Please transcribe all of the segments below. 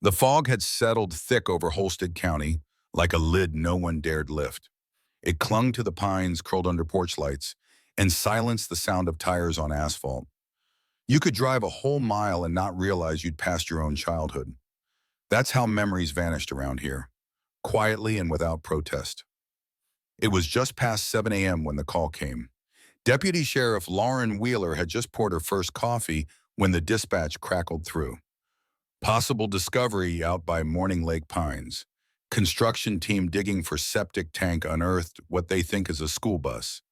The fog had settled thick over Holstead County, like a lid no one dared lift. It clung to the pines curled under porch lights and silenced the sound of tires on asphalt. You could drive a whole mile and not realize you'd passed your own childhood. That's how memories vanished around here, quietly and without protest. It was just past 7 a.m. when the call came. Deputy Sheriff Lauren Wheeler had just poured her first coffee when the dispatch crackled through. Possible discovery out by Morning Lake Pines. Construction team digging for septic tank unearthed what they think is a school bus.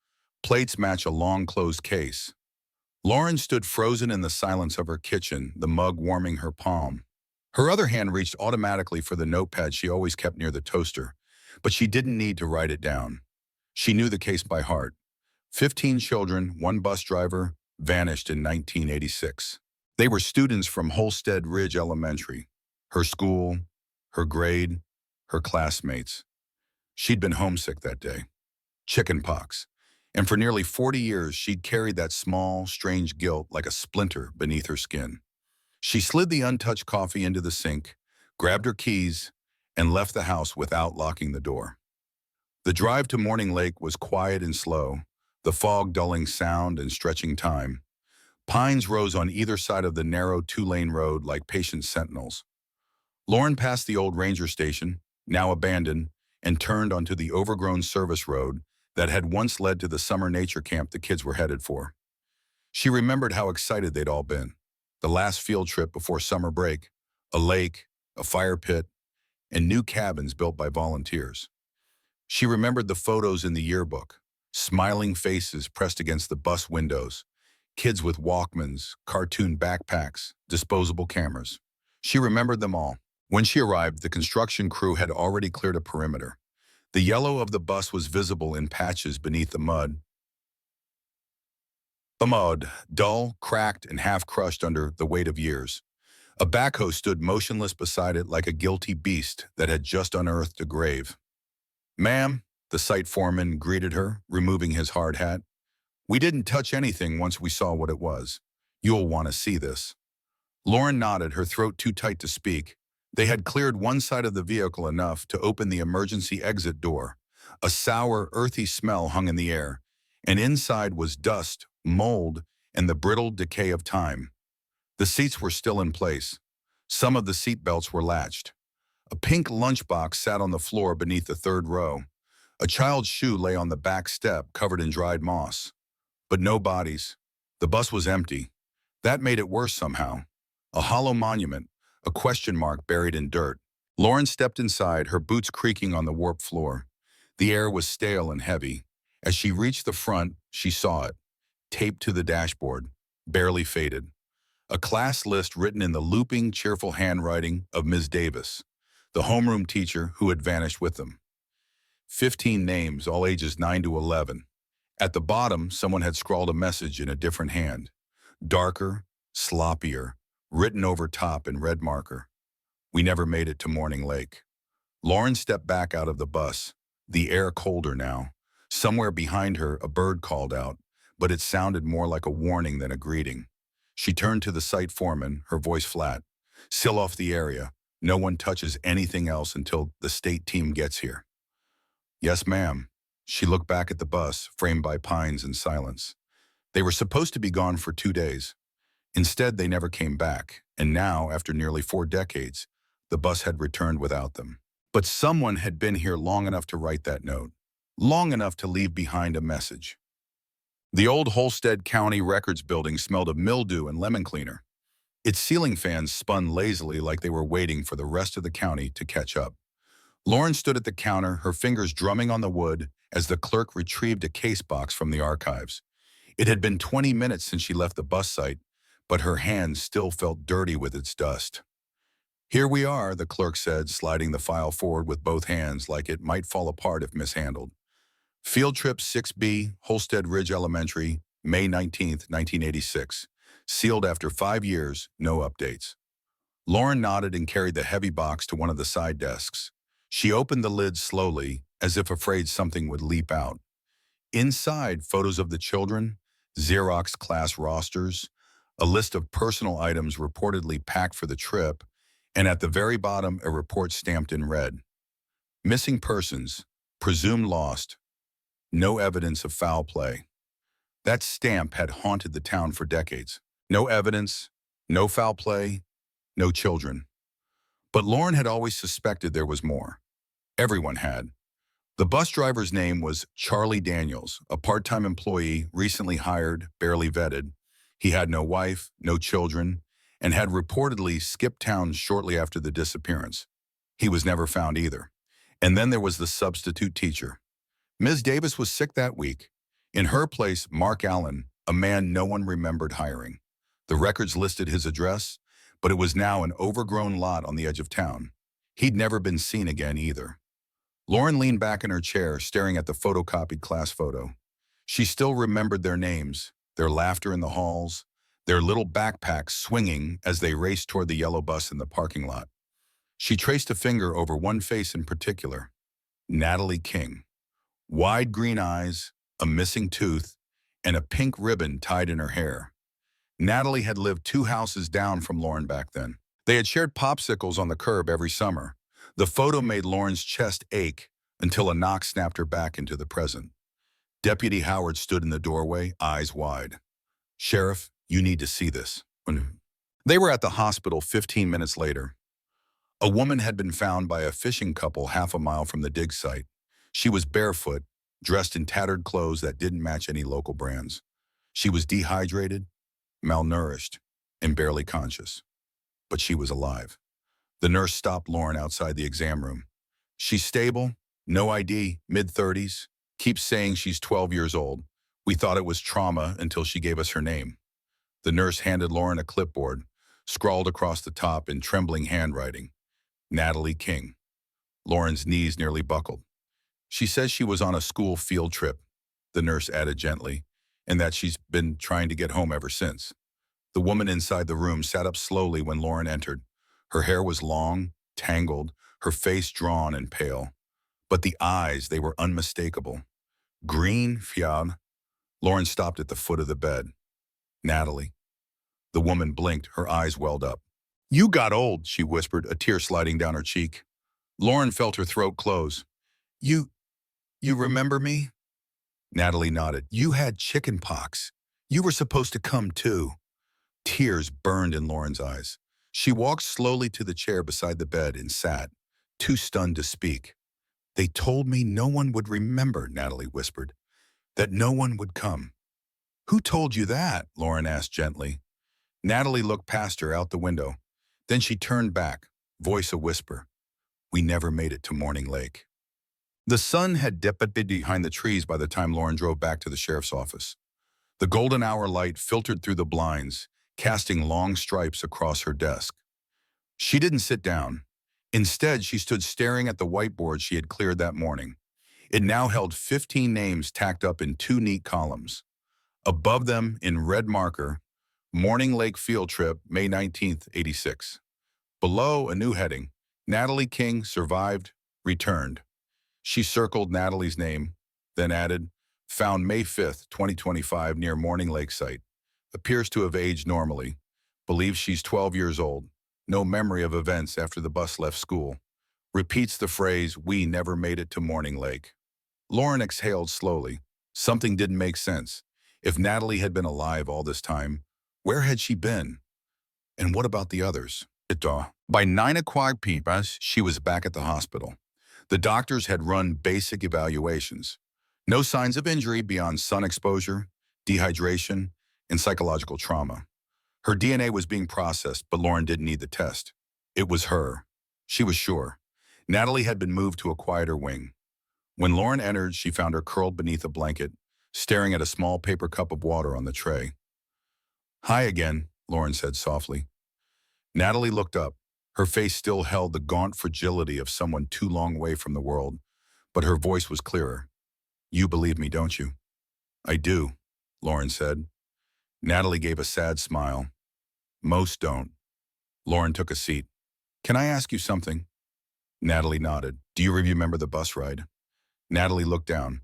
Plates match a long closed case. Lauren stood frozen in the silence of her kitchen, the mug warming her palm. Her other hand reached automatically for the notepad she always kept near the toaster, but she didn't need to write it down. She knew the case by heart. 15 children, one bus driver, vanished in 1986. They were students from Holstead Ridge Elementary. Her school, her grade, her classmates. She'd been homesick that day. Chickenpox. And for nearly 40 years, she'd carried that small, strange guilt like a splinter beneath her skin. She slid the untouched coffee into the sink, grabbed her keys, and left the house without locking the door. The drive to Morning Lake was quiet and slow, the fog dulling sound and stretching time. Pines rose on either side of the narrow two-lane road like patient sentinels. Lauren passed the old ranger station, now abandoned, and turned onto the overgrown service road that had once led to the summer nature camp the kids were headed for. She remembered how excited they'd all been. The last field trip before summer break, a lake, a fire pit, and new cabins built by volunteers. She remembered the photos in the yearbook, smiling faces pressed against the bus windows, kids with Walkmans, cartoon backpacks, disposable cameras. She remembered them all. When she arrived, the construction crew had already cleared a perimeter. The yellow of the bus was visible in patches beneath the mud. The mud, dull, cracked, and half-crushed under the weight of years. A backhoe stood motionless beside it like a guilty beast that had just unearthed a grave. "Ma'am," the site foreman greeted her, removing his hard hat. "We didn't touch anything once we saw what it was. You'll want to see this." Lauren nodded, her throat too tight to speak. They had cleared one side of the vehicle enough to open the emergency exit door. A sour, earthy smell hung in the air, and inside was dust, mold, and the brittle decay of time. The seats were still in place. Some of the seat belts were latched. A pink lunchbox sat on the floor beneath the third row. A child's shoe lay on the back step, covered in dried moss. But no bodies. The bus was empty. That made it worse somehow. A hollow monument, a question mark buried in dirt. Lauren stepped inside, her boots creaking on the warped floor. The air was stale and heavy. As she reached the front, she saw it, taped to the dashboard, barely faded. A class list written in the looping, cheerful handwriting of Ms. Davis, the homeroom teacher who had vanished with them. 15 names, all ages 9 to 11. At the bottom, someone had scrawled a message in a different hand. Darker, sloppier, written over top in red marker. "We never made it to Morning Lake." Lauren stepped back out of the bus, the air colder now. Somewhere behind her, a bird called out, but it sounded more like a warning than a greeting. She turned to the site foreman, her voice flat. "Seal off the area. No one touches anything else until the state team gets here." "Yes, ma'am." She looked back at the bus, framed by pines and silence. They were supposed to be gone for 2 days. Instead, they never came back, and now, after nearly 4 decades, the bus had returned without them. But someone had been here long enough to write that note, long enough to leave behind a message. The old Holstead County Records building smelled of mildew and lemon cleaner. Its ceiling fans spun lazily like they were waiting for the rest of the county to catch up. Lauren stood at the counter, her fingers drumming on the wood as the clerk retrieved a case box from the archives. It had been 20 minutes since she left the bus site, but her hands still felt dirty with its dust. "Here we are," the clerk said, sliding the file forward with both hands like it might fall apart if mishandled. "Field Trip 6B, Holstead Ridge Elementary, May 19th, 1986. Sealed after 5 years, no updates." Lauren nodded and carried the heavy box to one of the side desks. She opened the lid slowly, as if afraid something would leap out. Inside, photos of the children, Xerox class rosters, a list of personal items reportedly packed for the trip, And at the very bottom, a report stamped in red. Missing persons, presumed lost, no evidence of foul play. That stamp had haunted the town for decades. No evidence, no foul play, no children. But Lauren had always suspected there was more. Everyone had. The bus driver's name was Charlie Daniels, a part-time employee, recently hired, barely vetted. He had no wife, no children, and had reportedly skipped town shortly after the disappearance. He was never found either. And then there was the substitute teacher. Ms. Davis was sick that week. In her place, Mark Allen, a man no one remembered hiring. The records listed his address, but it was now an overgrown lot on the edge of town. He'd never been seen again either. Lauren leaned back in her chair, staring at the photocopied class photo. She still remembered their names, their laughter in the halls, their little backpacks swinging as they raced toward the yellow bus in the parking lot. She traced a finger over one face in particular, Natalie King. Wide green eyes, a missing tooth, and a pink ribbon tied in her hair. Natalie had lived 2 houses down from Lauren back then. They had shared popsicles on the curb every summer. The photo made Lauren's chest ache until a knock snapped her back into the present. Deputy Howard stood in the doorway, eyes wide. "Sheriff, you need to see this." They were at the hospital 15 minutes later. A woman had been found by a fishing couple half a mile from the dig site. She was barefoot, dressed in tattered clothes that didn't match any local brands. She was dehydrated, malnourished, and barely conscious. But she was alive. The nurse stopped Lauren outside the exam room. "She's stable, no ID, mid-30s, keeps saying she's 12 years old. We thought it was trauma until she gave us her name." The nurse handed Lauren a clipboard, scrawled across the top in trembling handwriting, "Natalie King." Lauren's knees nearly buckled. "She says she was on a school field trip," the nurse added gently, "and that she's been trying to get home ever since." The woman inside the room sat up slowly when Lauren entered. Her hair was long, tangled, her face drawn and pale. But the eyes, they were unmistakable. Green, fiad. Lauren stopped at the foot of the bed. "Natalie." The woman blinked, her eyes welled up. "You got old," she whispered, a tear sliding down her cheek. Lauren felt her throat close. You remember me?" Natalie nodded. "You had chicken pox. You were supposed to come too." Tears burned in Lauren's eyes. She walked slowly to the chair beside the bed and sat, too stunned to speak. "They told me no one would remember," Natalie whispered, "that no one would come." "Who told you that?" Lauren asked gently. Natalie looked past her out the window. Then she turned back, voice a whisper. "We never made it to Morning Lake." The sun had dipped behind the trees by the time Lauren drove back to the sheriff's office. The golden hour light filtered through the blinds, casting long stripes across her desk. She didn't sit down. Instead, she stood staring at the whiteboard she had cleared that morning. It now held 15 names tacked up in 2 neat columns. Above them, in red marker, "Morning Lake Field Trip, May 19th, '86. Below, a new heading, "Natalie King survived, returned." She circled Natalie's name, then added, "Found May 5th, 2025 near Morning Lake site. Appears to have aged normally. Believes she's 12 years old. No memory of events after the bus left school. Repeats the phrase, 'We never made it to Morning Lake.'" Lauren exhaled slowly. Something didn't make sense. If Natalie had been alive all this time, where had she been? And what about the others? By 9 o'clock p.m., she was back at the hospital. The doctors had run basic evaluations. No signs of injury beyond sun exposure, dehydration, and psychological trauma. Her DNA was being processed, but Lauren didn't need the test. It was her. She was sure. Natalie had been moved to a quieter wing. When Lauren entered, she found her curled beneath a blanket, staring at a small paper cup of water on the tray. "Hi again," Lauren said softly. Natalie looked up. Her face still held the gaunt fragility of someone too long away from the world, but her voice was clearer. "You believe me, don't you?" "I do," Lauren said. Natalie gave a sad smile. "Most don't." Lauren took a seat. "Can I ask you something?" Natalie nodded. "Do you remember the bus ride?" Natalie looked down.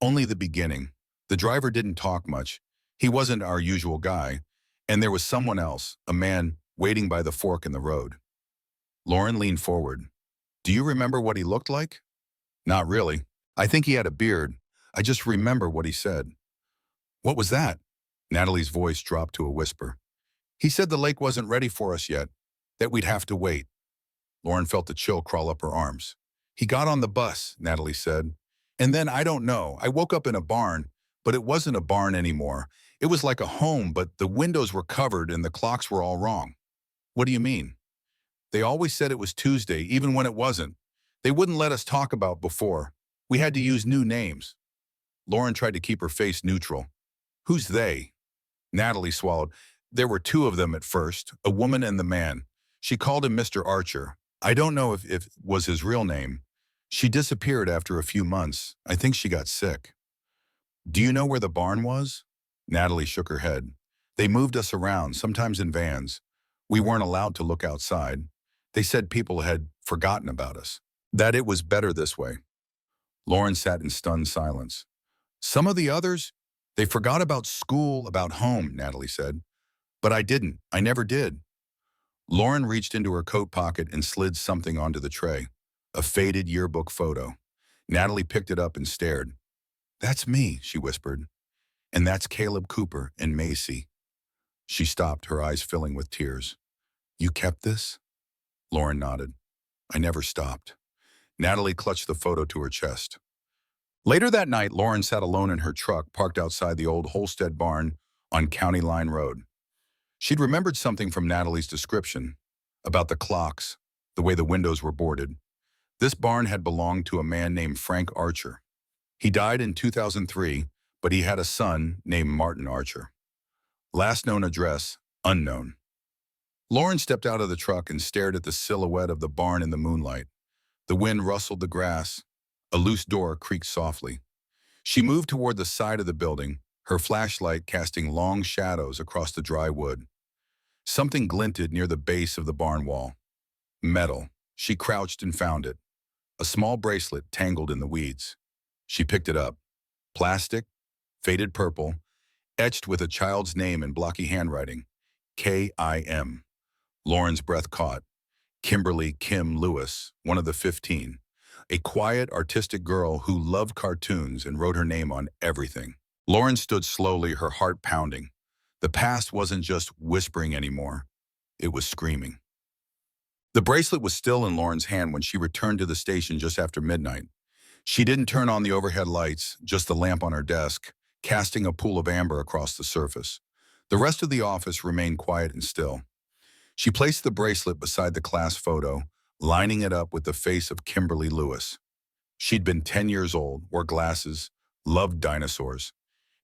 "Only the beginning. The driver didn't talk much. He wasn't our usual guy, and there was someone else, a man, waiting by the fork in the road." Lauren leaned forward. Do you remember what he looked like? Not really. I think he had a beard. I just remember what he said. What was that? Natalie's voice dropped to a whisper. He said the lake wasn't ready for us yet, that we'd have to wait. Lauren felt the chill crawl up her arms. He got on the bus, Natalie said. And then I don't know. I woke up in a barn, but it wasn't a barn anymore. It was like a home, but the windows were covered and the clocks were all wrong. What do you mean? They always said it was Tuesday, even when it wasn't. They wouldn't let us talk about before. We had to use new names. Lauren tried to keep her face neutral. Who's they? Natalie swallowed. There were two of them at first, a woman and the man. She called him Mr. Archer. I don't know if it was his real name. She disappeared after a few months. I think she got sick. Do you know where the barn was? Natalie shook her head. They moved us around, sometimes in vans. We weren't allowed to look outside. They said people had forgotten about us, that it was better this way. Lauren sat in stunned silence. Some of the others, they forgot about school, about home, Natalie said. But I didn't. I never did. Lauren reached into her coat pocket and slid something onto the tray. A faded yearbook photo. Natalie picked it up and stared. That's me, she whispered. And that's Caleb Cooper and Macy. She stopped, her eyes filling with tears. You kept this? Lauren nodded. I never stopped. Natalie clutched the photo to her chest. Later that night, Lauren sat alone in her truck parked outside the old Holstead barn on County Line Road. She'd remembered something from Natalie's description about the clocks, the way the windows were boarded. This barn had belonged to a man named Frank Archer. He died in 2003, but he had a son named Martin Archer. Last known address, unknown. Lauren stepped out of the truck and stared at the silhouette of the barn in the moonlight. The wind rustled the grass. A loose door creaked softly. She moved toward the side of the building, her flashlight casting long shadows across the dry wood. Something glinted near the base of the barn wall. Metal. She crouched and found it. A small bracelet tangled in the weeds. She picked it up. Plastic, faded purple, etched with a child's name in blocky handwriting. K-I-M. Lauren's breath caught. Kimberly Kim Lewis, one of the 15. A quiet, artistic girl who loved cartoons and wrote her name on everything. Lauren stood slowly, her heart pounding. The past wasn't just whispering anymore. It was screaming. The bracelet was still in Lauren's hand when she returned to the station just after midnight. She didn't turn on the overhead lights, just the lamp on her desk, casting a pool of amber across the surface. The rest of the office remained quiet and still. She placed the bracelet beside the class photo, lining it up with the face of Kimberly Lewis. She'd been 10 years old, wore glasses, loved dinosaurs.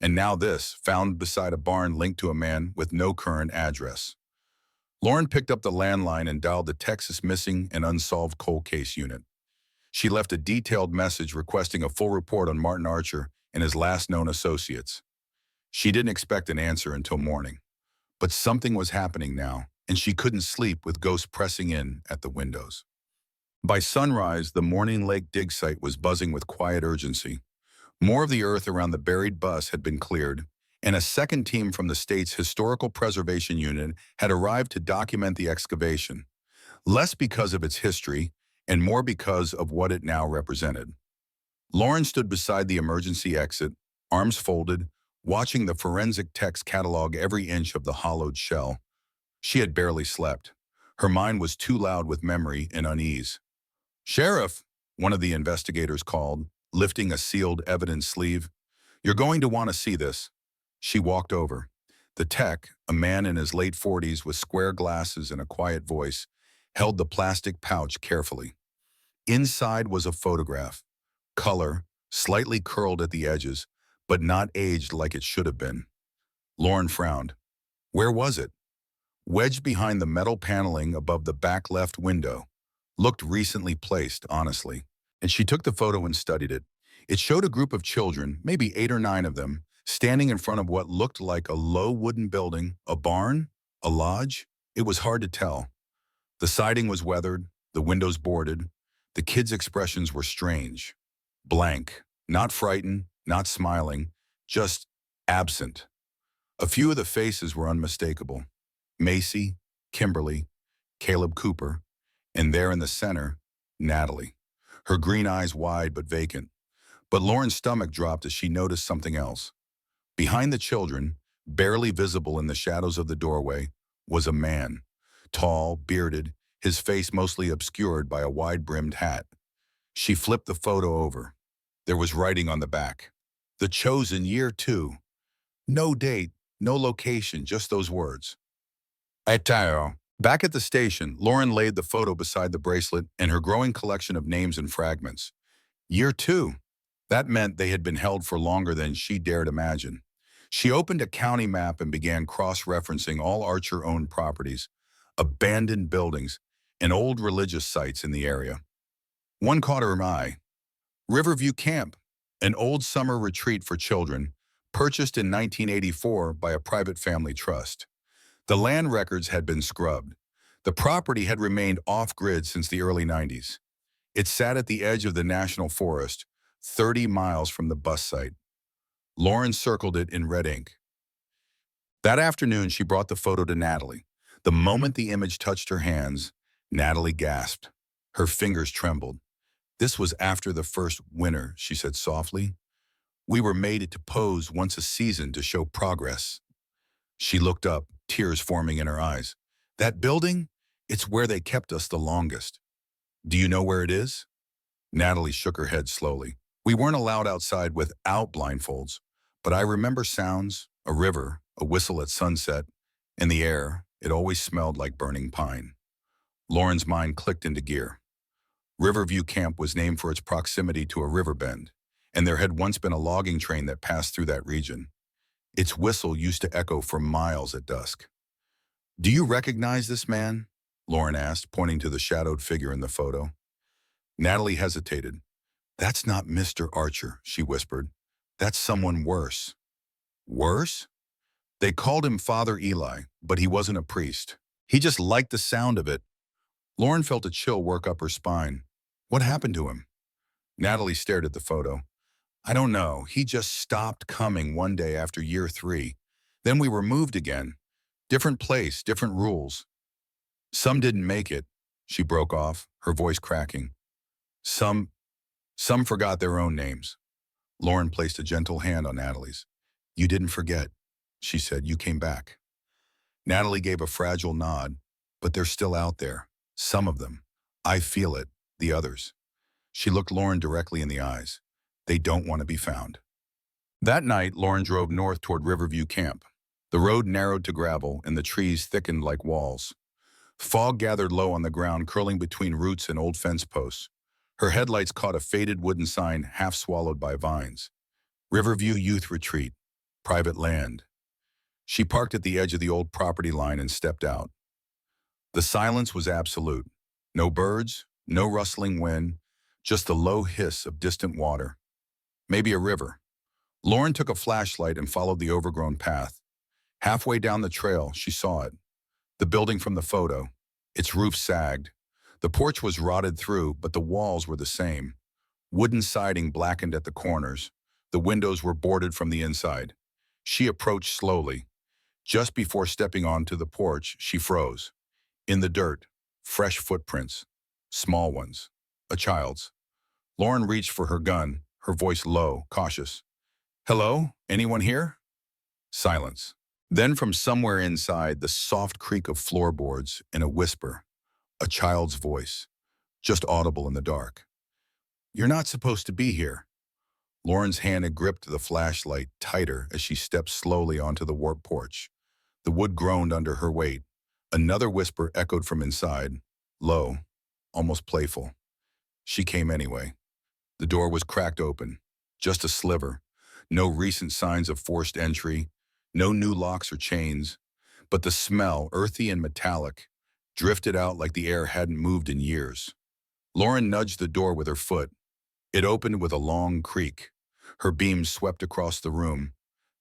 And now this, found beside a barn linked to a man with no current address. Lauren picked up the landline and dialed the Texas Missing and Unsolved Cold Case Unit. She left a detailed message requesting a full report on Martin Archer and his last known associates. She didn't expect an answer until morning. But something was happening now, and she couldn't sleep with ghosts pressing in at the windows. By sunrise, the Morning Lake dig site was buzzing with quiet urgency. More of the earth around the buried bus had been cleared, and a second team from the state's Historical Preservation Unit had arrived to document the excavation, less because of its history and more because of what it now represented. Lauren stood beside the emergency exit, arms folded, watching the forensic techs catalog every inch of the hollowed shell. She had barely slept. Her mind was too loud with memory and unease. "Sheriff," one of the investigators called, lifting a sealed evidence sleeve. "You're going to want to see this." She walked over. The tech, a man in his late 40s with square glasses and a quiet voice, held the plastic pouch carefully. Inside was a photograph. Color, slightly curled at the edges, but not aged like it should have been. Lauren frowned. Where was it? Wedged behind the metal paneling above the back left window. Looked recently placed, honestly. And she took the photo and studied it. It showed a group of children, maybe 8 or 9 of them, standing in front of what looked like a low wooden building, a barn, a lodge. It was hard to tell. The siding was weathered, the windows boarded. The kids' expressions were strange. Blank, not frightened, not smiling, just absent. A few of the faces were unmistakable. Macy, Kimberly, Caleb Cooper, And there in the center, Natalie. Her green eyes wide but vacant. But Lauren's stomach dropped as she noticed something else. Behind the children, barely visible in the shadows of the doorway, was a man. Tall, bearded, his face mostly obscured by a wide-brimmed hat. She flipped the photo over. There was writing on the back. The chosen year 2. No date, no location, just those words. Etao. Back at the station, Lauren laid the photo beside the bracelet and her growing collection of names and fragments. Year 2. That meant they had been held for longer than she dared imagine. She opened a county map and began cross-referencing all Archer-owned properties, abandoned buildings, and old religious sites in the area. One caught her eye. Riverview Camp, an old summer retreat for children, purchased in 1984 by a private family trust. The land records had been scrubbed. The property had remained off-grid since the early 90s. It sat at the edge of the national forest, 30 miles from the bus site. Lauren circled it in red ink. That afternoon, she brought the photo to Natalie. The moment the image touched her hands, Natalie gasped. Her fingers trembled. This was after the first winter, she said softly. We were made to pose once a season to show progress. She looked up, tears forming in her eyes. That building? It's where they kept us the longest. Do you know where it is? Natalie shook her head slowly. We weren't allowed outside without blindfolds, but I remember sounds, a river, a whistle at sunset. In the air, it always smelled like burning pine. Lauren's mind clicked into gear. Riverview Camp was named for its proximity to a river bend, and there had once been a logging train that passed through that region. Its whistle used to echo for miles at dusk. Do you recognize this man? Lauren asked, pointing to the shadowed figure in the photo. Natalie hesitated. That's not Mr. Archer, she whispered. That's someone worse. Worse? They called him Father Eli, but he wasn't a priest. He just liked the sound of it. Lauren felt a chill work up her spine. What happened to him? Natalie stared at the photo. I don't know. He just stopped coming one day after year 3. Then we were moved again. Different place, different rules. Some didn't make it, she broke off, her voice cracking. Some forgot their own names. Lauren placed a gentle hand on Natalie's. You didn't forget, she said. You came back. Natalie gave a fragile nod, but they're still out there. Some of them. I feel it, the others. She looked Lauren directly in the eyes. They don't want to be found. That night, Lauren drove north toward Riverview Camp. The road narrowed to gravel and the trees thickened like walls. Fog gathered low on the ground, curling between roots and old fence posts. Her headlights caught a faded wooden sign half swallowed by vines. Riverview Youth Retreat, private land. She parked at the edge of the old property line and stepped out. The silence was absolute. No birds, no rustling wind, just the low hiss of distant water. Maybe a river. Lauren took a flashlight and followed the overgrown path. Halfway down the trail, she saw it. The building from the photo. Its roof sagged. The porch was rotted through, but the walls were the same. Wooden siding blackened at the corners. The windows were boarded from the inside. She approached slowly. Just before stepping onto the porch, she froze. In the dirt, fresh footprints. Small ones. A child's. Lauren reached for her gun, her voice low, cautious. Hello? Anyone here? Silence. Then from somewhere inside, the soft creak of floorboards and a whisper. A child's voice, just audible in the dark. You're not supposed to be here. Lauren's hand had gripped the flashlight tighter as she stepped slowly onto the warped porch. The wood groaned under her weight. Another whisper echoed from inside, low, almost playful. She came anyway. The door was cracked open, just a sliver. No recent signs of forced entry, no new locks or chains. But the smell, earthy and metallic, drifted out like the air hadn't moved in years. Lauren nudged the door with her foot. It opened with a long creak. Her beams swept across the room.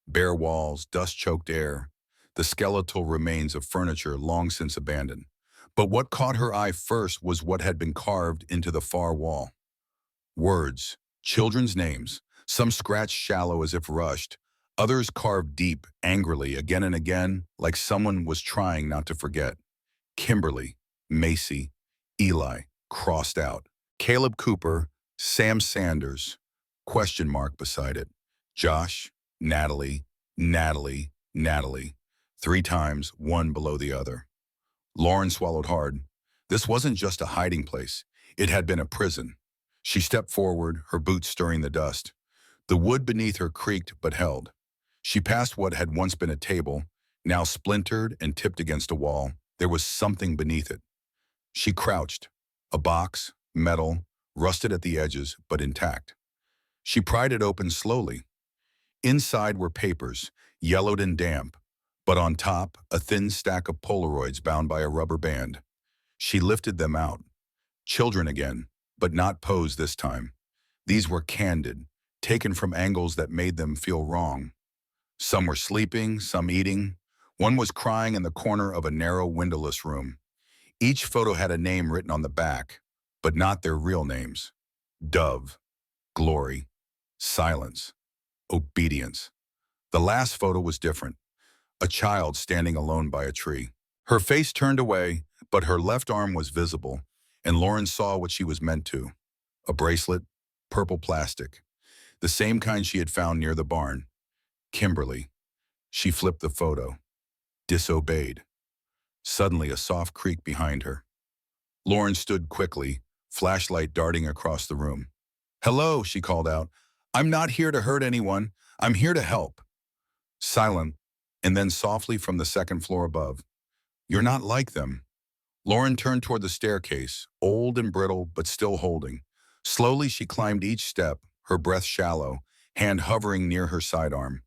Bare walls, dust-choked air, the skeletal remains of furniture long since abandoned. But what caught her eye first was what had been carved into the far wall. Words, children's names, some scratched shallow as if rushed, others carved deep, angrily, again and again, like someone was trying not to forget. Kimberly, Macy, Eli, crossed out. Caleb Cooper, Sam Sanders, question mark beside it. Josh, Natalie, Natalie, Natalie. 3 times, one below the other. Lauren swallowed hard. This wasn't just a hiding place. It had been a prison. She stepped forward, her boots stirring the dust. The wood beneath her creaked but held. She passed what had once been a table, now splintered and tipped against a wall. There was something beneath it. She crouched. A box, metal, rusted at the edges, but intact. She pried it open slowly. Inside were papers, yellowed and damp, but on top, a thin stack of Polaroids bound by a rubber band. She lifted them out. Children again, but not posed this time. These were candid, taken from angles that made them feel wrong. Some were sleeping, some eating. One was crying in the corner of a narrow, windowless room. Each photo had a name written on the back, but not their real names. Dove, Glory, Silence, Obedience. The last photo was different. A child standing alone by a tree. Her face turned away, but her left arm was visible, and Lauren saw what she was meant to. A bracelet, purple plastic. The same kind she had found near the barn. Kimberly. She flipped the photo. Disobeyed. Suddenly, a soft creak behind her. Lauren stood quickly, flashlight darting across the room. "Hello," she called out. "I'm not here to hurt anyone. I'm here to help." Silent, and then softly from the second floor above. "You're not like them." Lauren turned toward the staircase, old and brittle, but still holding. Slowly, she climbed each step, her breath shallow, hand hovering near her sidearm.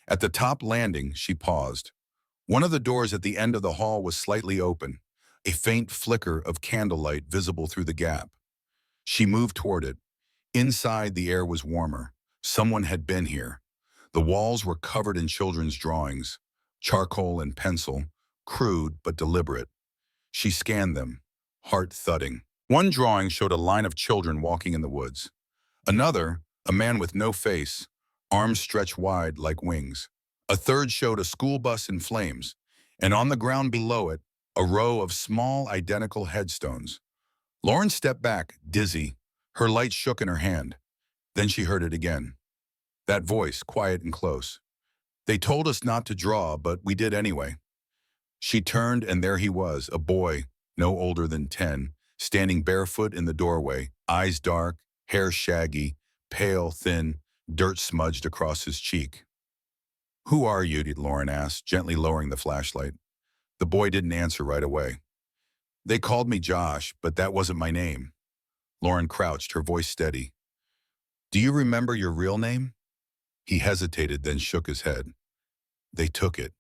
At the top landing, she paused. One of the doors at the end of the hall was slightly open, a faint flicker of candlelight visible through the gap. She moved toward it. Inside, the air was warmer. Someone had been here. The walls were covered in children's drawings, charcoal and pencil, crude but deliberate. She scanned them, heart thudding. One drawing showed a line of children walking in the woods. Another, a man with no face, arms stretched wide like wings. A third showed a school bus in flames, and on the ground below it, a row of small, identical headstones. Lauren stepped back, dizzy. Her light shook in her hand. Then she heard it again. That voice, quiet and close. "They told us not to draw, but we did anyway." She turned, and there he was, a boy, no older than 10, standing barefoot in the doorway, eyes dark, hair shaggy, pale, thin, dirt smudged across his cheek. "Who are you?" Lauren asked, gently lowering the flashlight. The boy didn't answer right away. "They called me Josh, but that wasn't my name." Lauren crouched, her voice steady. "Do you remember your real name?" He hesitated, then shook his head. "They took it."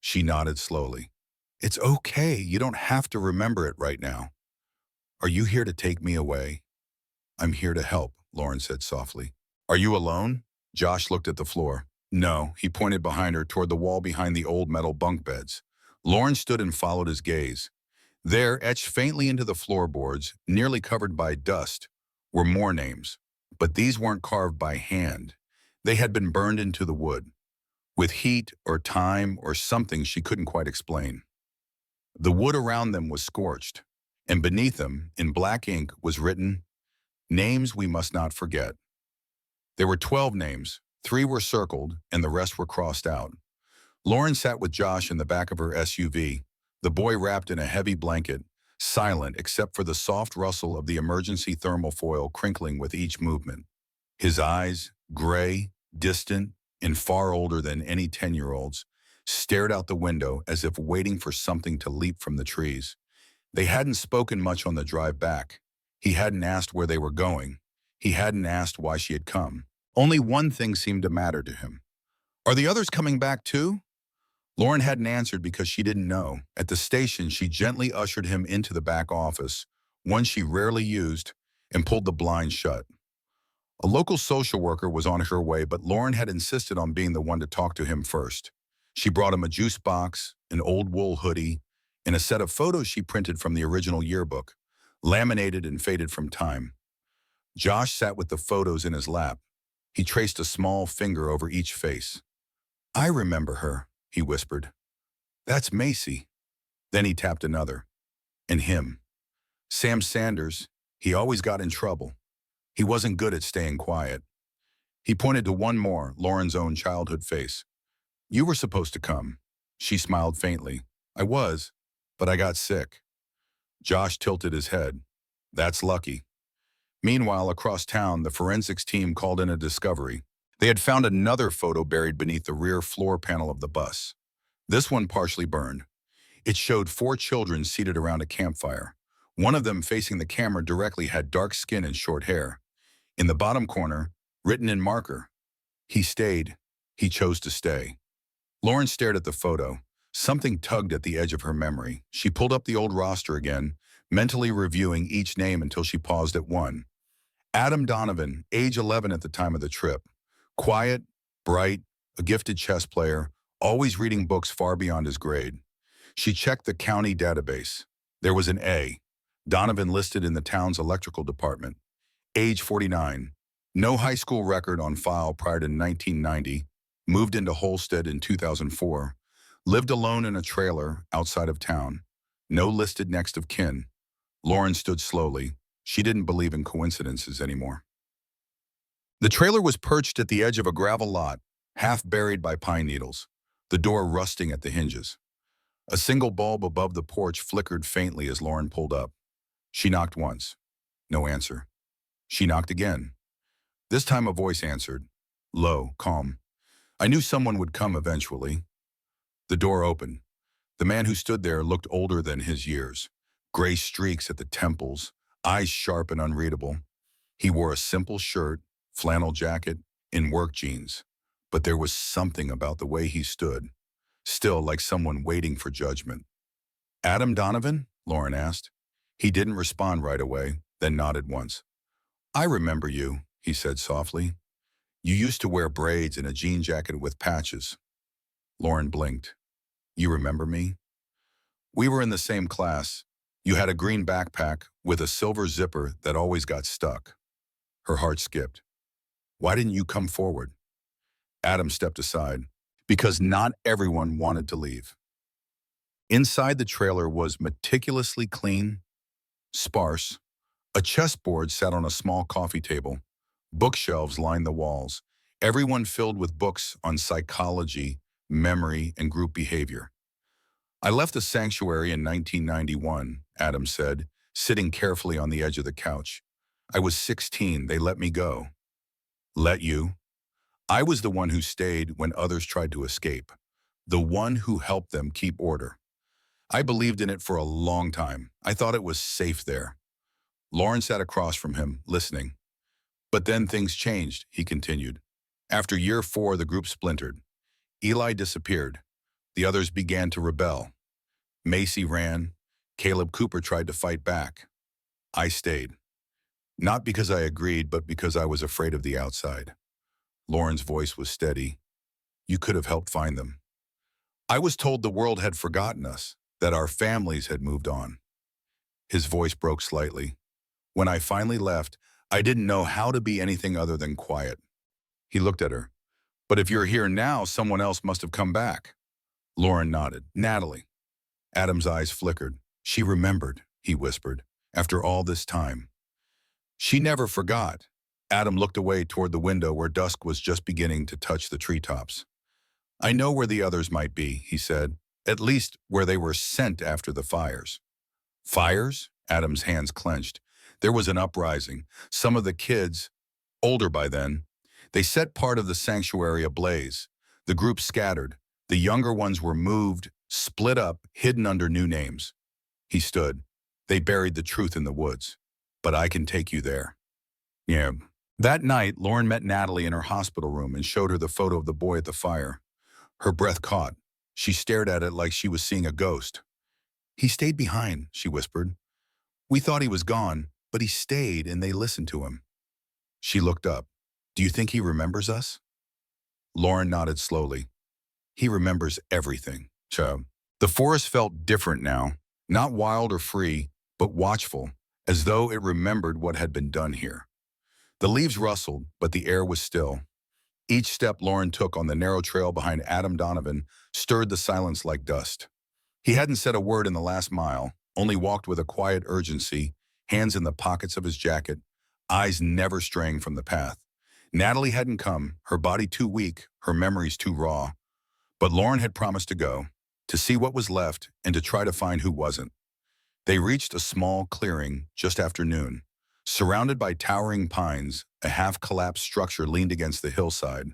She nodded slowly. "It's okay. You don't have to remember it right now." "Are you here to take me away?" "I'm here to help," Lauren said softly. "Are you alone?" Josh looked at the floor. "No," he pointed behind her toward the wall behind the old metal bunk beds. Lauren stood and followed his gaze. There, etched faintly into the floorboards, nearly covered by dust, were more names. But these weren't carved by hand. They had been burned into the wood, with heat or time or something she couldn't quite explain. The wood around them was scorched, and beneath them, in black ink, was written, "Names we must not forget." There were 12 names. 3 were circled, and the rest were crossed out. Lauren sat with Josh in the back of her SUV, the boy wrapped in a heavy blanket, silent except for the soft rustle of the emergency thermal foil crinkling with each movement. His eyes, gray, distant, and far older than any 10-year-old's, stared out the window as if waiting for something to leap from the trees. They hadn't spoken much on the drive back. He hadn't asked where they were going. He hadn't asked why she had come. Only one thing seemed to matter to him. "Are the others coming back too?" Lauren hadn't answered because she didn't know. At the station, she gently ushered him into the back office, one she rarely used, and pulled the blinds shut. A local social worker was on her way, but Lauren had insisted on being the one to talk to him first. She brought him a juice box, an old wool hoodie, and a set of photos she printed from the original yearbook, laminated and faded from time. Josh sat with the photos in his lap. He traced a small finger over each face. "I remember her," he whispered. "That's Macy." Then he tapped another. "And him." Sam Sanders, he always got in trouble. He wasn't good at staying quiet. He pointed to one more, Lauren's own childhood face. You were supposed to come. She smiled faintly. I was, but I got sick. Josh tilted his head. That's lucky. Meanwhile, across town, the forensics team called in a discovery. They had found another photo buried beneath the rear floor panel of the bus. This one partially burned. It showed 4 children seated around a campfire. One of them facing the camera directly had dark skin and short hair. In the bottom corner, written in marker, he stayed. He chose to stay. Lauren stared at the photo. Something tugged at the edge of her memory. She pulled up the old roster again, mentally reviewing each name until she paused at one. Adam Donovan, age 11 at the time of the trip. Quiet, bright, a gifted chess player, always reading books far beyond his grade. She checked the county database. There was an A. Donovan listed in the town's electrical department. Age 49. No high school record on file prior to 1990. Moved into Holstead in 2004. Lived alone in a trailer outside of town. No listed next of kin. Lauren stood slowly. She didn't believe in coincidences anymore. The trailer was perched at the edge of a gravel lot, half buried by pine needles, the door rusting at the hinges. A single bulb above the porch flickered faintly as Lauren pulled up. She knocked once. No answer. She knocked again. This time a voice answered, low, calm. I knew someone would come eventually. The door opened. The man who stood there looked older than his years. Gray streaks at the temples, eyes sharp and unreadable. He wore a simple shirt, flannel jacket, and work jeans. But there was something about the way he stood, still like someone waiting for judgment. Adam Donovan? Lauren asked. He didn't respond right away, then nodded once. I remember you, he said softly. You used to wear braids and a jean jacket with patches. Lauren blinked. You remember me? We were in the same class. You had a green backpack with a silver zipper that always got stuck. Her heart skipped. Why didn't you come forward? Adam stepped aside. Because not everyone wanted to leave. Inside the trailer was meticulously clean, sparse. A chessboard sat on a small coffee table. Bookshelves lined the walls, everyone filled with books on psychology, memory, and group behavior. I left the sanctuary in 1991, Adam said, sitting carefully on the edge of the couch. I was 16, they let me go. Let you? I was the one who stayed when others tried to escape, the one who helped them keep order. I believed in it for a long time. I thought it was safe there. Lauren sat across from him, listening. But then things changed, he continued. After year 4, the group splintered. Eli disappeared. The others began to rebel. Macy ran. Caleb Cooper tried to fight back. I stayed. Not because I agreed, but because I was afraid of the outside. Lauren's voice was steady. You could have helped find them. I was told the world had forgotten us, that our families had moved on. His voice broke slightly. When I finally left, I didn't know how to be anything other than quiet. He looked at her. But if you're here now, someone else must have come back. Lauren nodded. Natalie. Adam's eyes flickered. She remembered, he whispered, after all this time. She never forgot. Adam looked away toward the window where dusk was just beginning to touch the treetops. I know where the others might be, he said, at least where they were sent after the fires. Fires? Adam's hands clenched. There was an uprising. Some of the kids, older by then, they set part of the sanctuary ablaze. The group scattered. The younger ones were moved, split up, hidden under new names. He stood. They buried the truth in the woods. But I can take you there. Yeah. That night, Lauren met Natalie in her hospital room and showed her the photo of the boy at the fire. Her breath caught. She stared at it like she was seeing a ghost. He stayed behind, she whispered. We thought he was gone, but he stayed and they listened to him. She looked up. Do you think he remembers us? Lauren nodded slowly. He remembers everything, Chubb. The forest felt different now, not wild or free, but watchful, as though it remembered what had been done here. The leaves rustled, but the air was still. Each step Lauren took on the narrow trail behind Adam Donovan stirred the silence like dust. He hadn't said a word in the last mile, only walked with a quiet urgency, hands in the pockets of his jacket, eyes never straying from the path. Natalie hadn't come, her body too weak, her memories too raw. But Lauren had promised to go, to see what was left and to try to find who wasn't. They reached a small clearing just after noon. Surrounded by towering pines, a half-collapsed structure leaned against the hillside.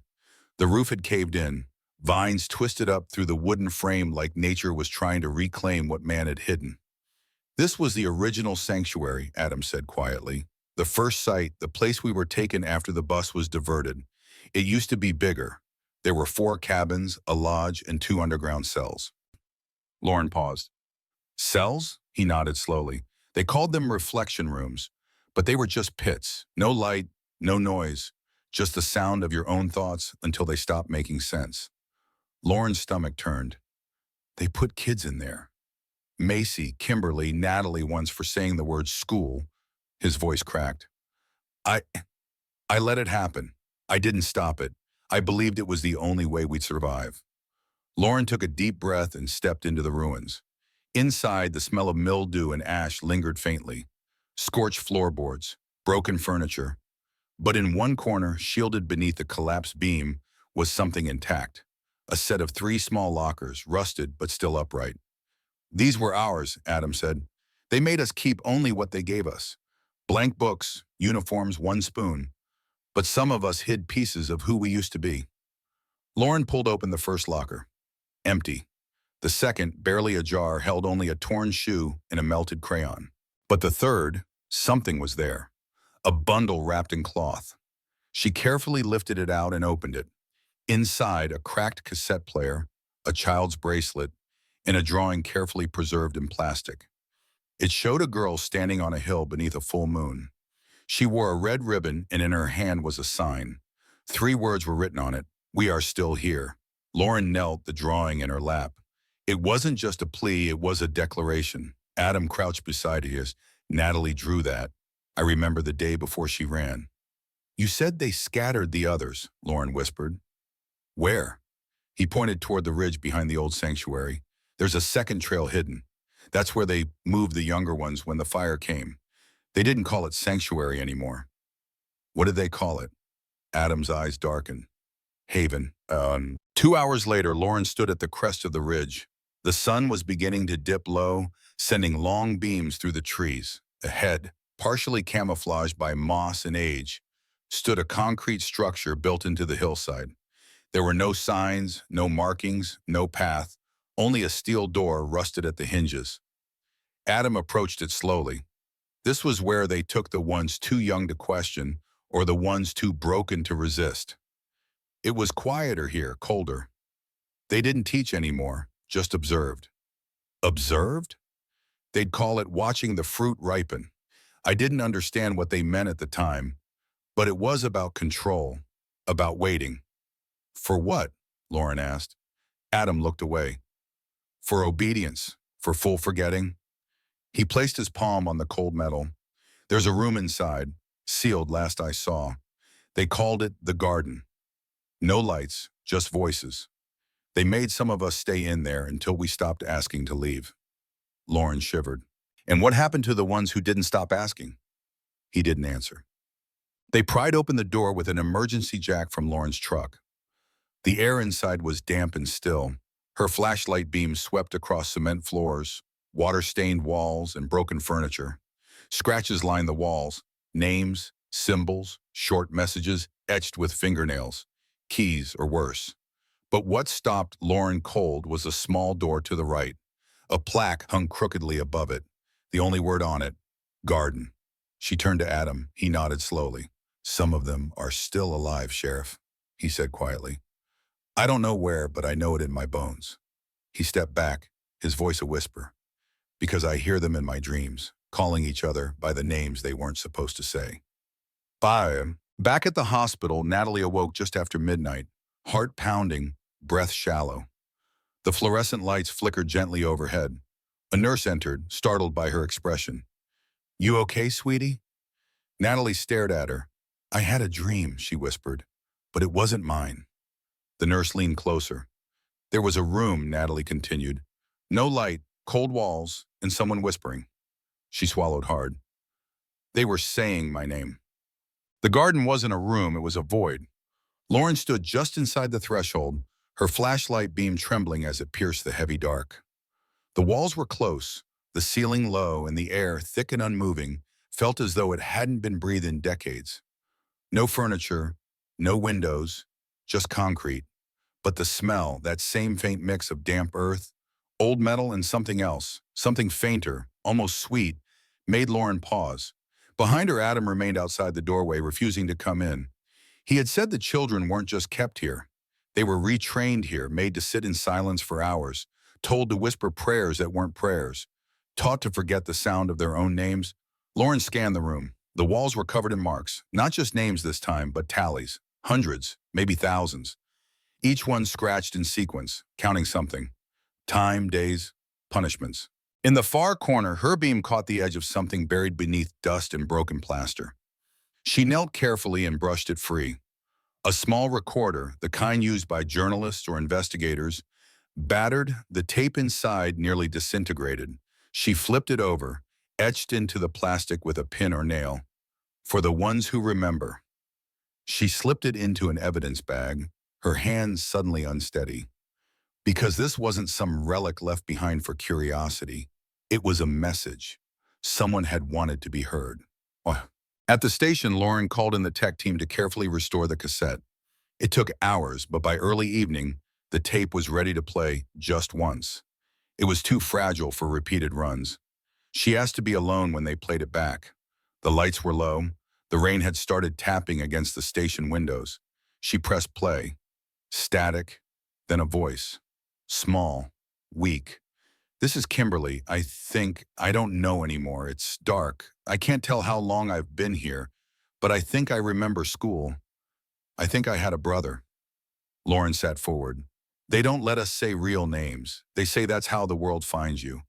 The roof had caved in, vines twisted up through the wooden frame like nature was trying to reclaim what man had hidden. This was the original sanctuary, Adam said quietly. The first site, the place we were taken after the bus was diverted. It used to be bigger. There were 4 cabins, a lodge, and 2 underground cells. Lauren paused. Cells? He nodded slowly. They called them reflection rooms, but they were just pits. No light, no noise, just the sound of your own thoughts until they stopped making sense. Lauren's stomach turned. They put kids in there. Macy, Kimberly, Natalie once for saying the word school. His voice cracked. I let it happen. I didn't stop it. I believed it was the only way we'd survive. Lauren took a deep breath and stepped into the ruins. Inside, the smell of mildew and ash lingered faintly. Scorched floorboards, broken furniture. But in one corner, shielded beneath a collapsed beam, was something intact. A set of 3 small lockers, rusted but still upright. These were ours, Adam said. They made us keep only what they gave us. Blank books, uniforms, 1 spoon. But some of us hid pieces of who we used to be. Lauren pulled open the first locker. Empty. The second, barely ajar, held only a torn shoe and a melted crayon. But the third, something was there. A bundle wrapped in cloth. She carefully lifted it out and opened it. Inside, a cracked cassette player, a child's bracelet, and a drawing carefully preserved in plastic. It showed a girl standing on a hill beneath a full moon. She wore a red ribbon, and in her hand was a sign. 3 words were written on it: "We are still here." Lauren knelt, the drawing in her lap. It wasn't just a plea, it was a declaration. Adam crouched beside his. Natalie drew that. I remember the day before she ran. You said they scattered the others, Lauren whispered. Where? He pointed toward the ridge behind the old sanctuary. There's a second trail hidden. That's where they moved the younger ones when the fire came. They didn't call it sanctuary anymore. What did they call it? Adam's eyes darkened. Haven. 2 hours later, Lauren stood at the crest of the ridge. The sun was beginning to dip low, sending long beams through the trees. Ahead, partially camouflaged by moss and age, stood a concrete structure built into the hillside. There were no signs, no markings, no path, only a steel door rusted at the hinges. Adam approached it slowly. This was where they took the ones too young to question or the ones too broken to resist. It was quieter here, colder. They didn't teach anymore, just observed. Observed? They'd call it watching the fruit ripen. I didn't understand what they meant at the time, but it was about control, about waiting. For what? Lauren asked. Adam looked away. For obedience, for full forgetting. He placed his palm on the cold metal. There's a room inside, sealed last I saw. They called it the garden. No lights, just voices. They made some of us stay in there until we stopped asking to leave. Lauren shivered. And what happened to the ones who didn't stop asking? He didn't answer. They pried open the door with an emergency jack from Lauren's truck. The air inside was damp and still. Her flashlight beams swept across cement floors, water-stained walls, and broken furniture. Scratches lined the walls, names, symbols, short messages etched with fingernails, keys or worse. But what stopped Lauren cold was a small door to the right. A plaque hung crookedly above it, the only word on it, garden. She turned to Adam. He nodded slowly. Some of them are still alive, Sheriff, he said quietly. I don't know where, but I know it in my bones. He stepped back, his voice a whisper, because I hear them in my dreams, calling each other by the names they weren't supposed to say. Back at the hospital, Natalie awoke just after midnight, heart pounding, breath shallow. The fluorescent lights flickered gently overhead. A nurse entered, startled by her expression. You okay, sweetie? Natalie stared at her. I had a dream, she whispered, but it wasn't mine. The nurse leaned closer. There was a room, Natalie continued. No light, cold walls, and someone whispering. She swallowed hard. They were saying my name. The garden wasn't a room, it was a void. Lauren stood just inside the threshold, her flashlight beam trembling as it pierced the heavy dark. The walls were close, the ceiling low, and the air, thick and unmoving, felt as though it hadn't been breathed in decades. No furniture, no windows, just concrete. But the smell, that same faint mix of damp earth, old metal and something else, something fainter, almost sweet, made Lauren pause. Behind her, Adam remained outside the doorway, refusing to come in. He had said the children weren't just kept here. They were retrained here, made to sit in silence for hours, told to whisper prayers that weren't prayers, taught to forget the sound of their own names. Lauren scanned the room. The walls were covered in marks, not just names this time, but tallies, hundreds, maybe thousands. Each one scratched in sequence, counting something. Time, days, punishments. In the far corner, her beam caught the edge of something buried beneath dust and broken plaster. She knelt carefully and brushed it free. A small recorder, the kind used by journalists or investigators, battered, the tape inside nearly disintegrated. She flipped it over, etched into the plastic with a pin or nail. For the ones who remember. She slipped it into an evidence bag, her hands suddenly unsteady. Because this wasn't some relic left behind for curiosity. It was a message. Someone had wanted to be heard. Oh. At the station, Lauren called in the tech team to carefully restore the cassette. It took hours, but by early evening, the tape was ready to play just once. It was too fragile for repeated runs. She asked to be alone when they played it back. The lights were low. The rain had started tapping against the station windows. She pressed play. Static, then a voice. Small, weak. "This is Kimberly. I don't know anymore. It's dark. I can't tell how long I've been here, but I think I remember school. I think I had a brother." Lauren sat forward. "They don't let us say real names. They say that's how the world finds you.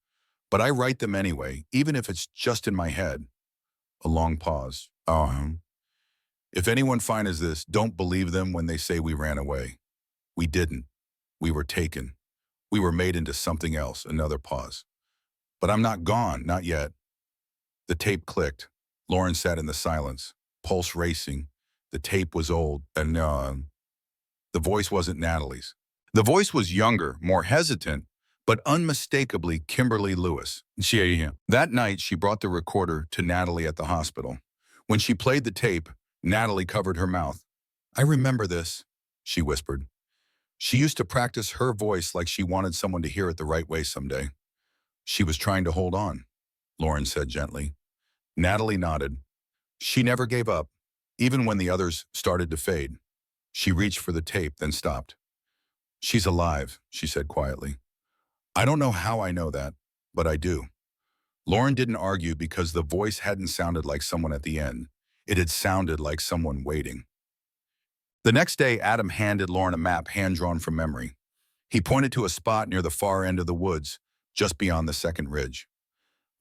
But I write them anyway, even if it's just in my head." A long pause. "If anyone finds this, don't believe them when they say we ran away. We didn't. We were taken. We were made into something else." Another pause. "But I'm not gone, not yet." The tape clicked. Lauren sat in the silence, pulse racing. The tape was old, and the voice wasn't Natalie's. The voice was younger, more hesitant, but unmistakably Kimberly Lewis. That night, she brought the recorder to Natalie at the hospital. When she played the tape, Natalie covered her mouth. "I remember this," she whispered. She used to practice her voice like she wanted someone to hear it the right way someday. "She was trying to hold on," Lauren said gently. Natalie nodded. She never gave up, even when the others started to fade. She reached for the tape, then stopped. "She's alive," she said quietly. "I don't know how I know that, but I do." Lauren didn't argue because the voice hadn't sounded like someone at the end. It had sounded like someone waiting. The next day, Adam handed Lauren a map hand-drawn from memory. He pointed to a spot near the far end of the woods, just beyond the second ridge.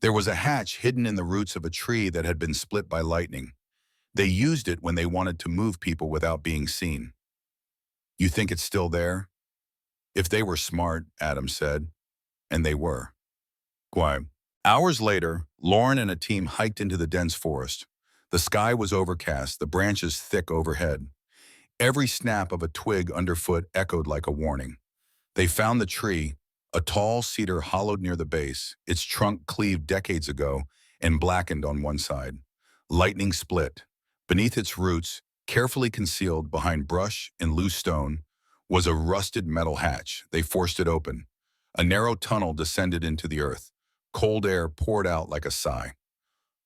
There was a hatch hidden in the roots of a tree that had been split by lightning. They used it when they wanted to move people without being seen. "You think it's still there?" "If they were smart," Adam said. And they were. Why? Hours later, Lauren and a team hiked into the dense forest. The sky was overcast, the branches thick overhead. Every snap of a twig underfoot echoed like a warning. They found the tree, a tall cedar hollowed near the base, its trunk cleaved decades ago and blackened on one side. Lightning split. Beneath its roots, carefully concealed behind brush and loose stone, was a rusted metal hatch. They forced it open. A narrow tunnel descended into the earth. Cold air poured out like a sigh.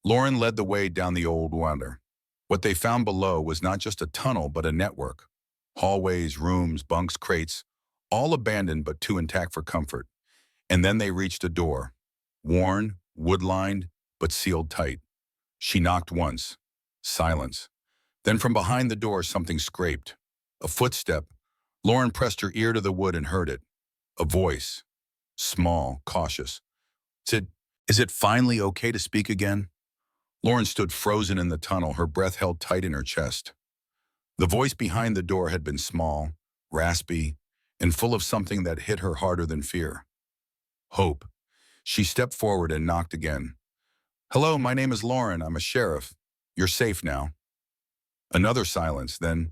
Lauren led the way down the old wander. What they found below was not just a tunnel, but a network. Hallways, rooms, bunks, crates, all abandoned but too intact for comfort. And then they reached a door. Worn, wood-lined, but sealed tight. She knocked once. Silence. Then from behind the door, something scraped. A footstep. Lauren pressed her ear to the wood and heard it. A voice. Small, cautious. Is it finally okay to speak again?" Lauren stood frozen in the tunnel, her breath held tight in her chest. The voice behind the door had been small, raspy, and full of something that hit her harder than fear. Hope. She stepped forward and knocked again. Hello, my name is Lauren. I'm a sheriff. You're safe now. Another silence. Then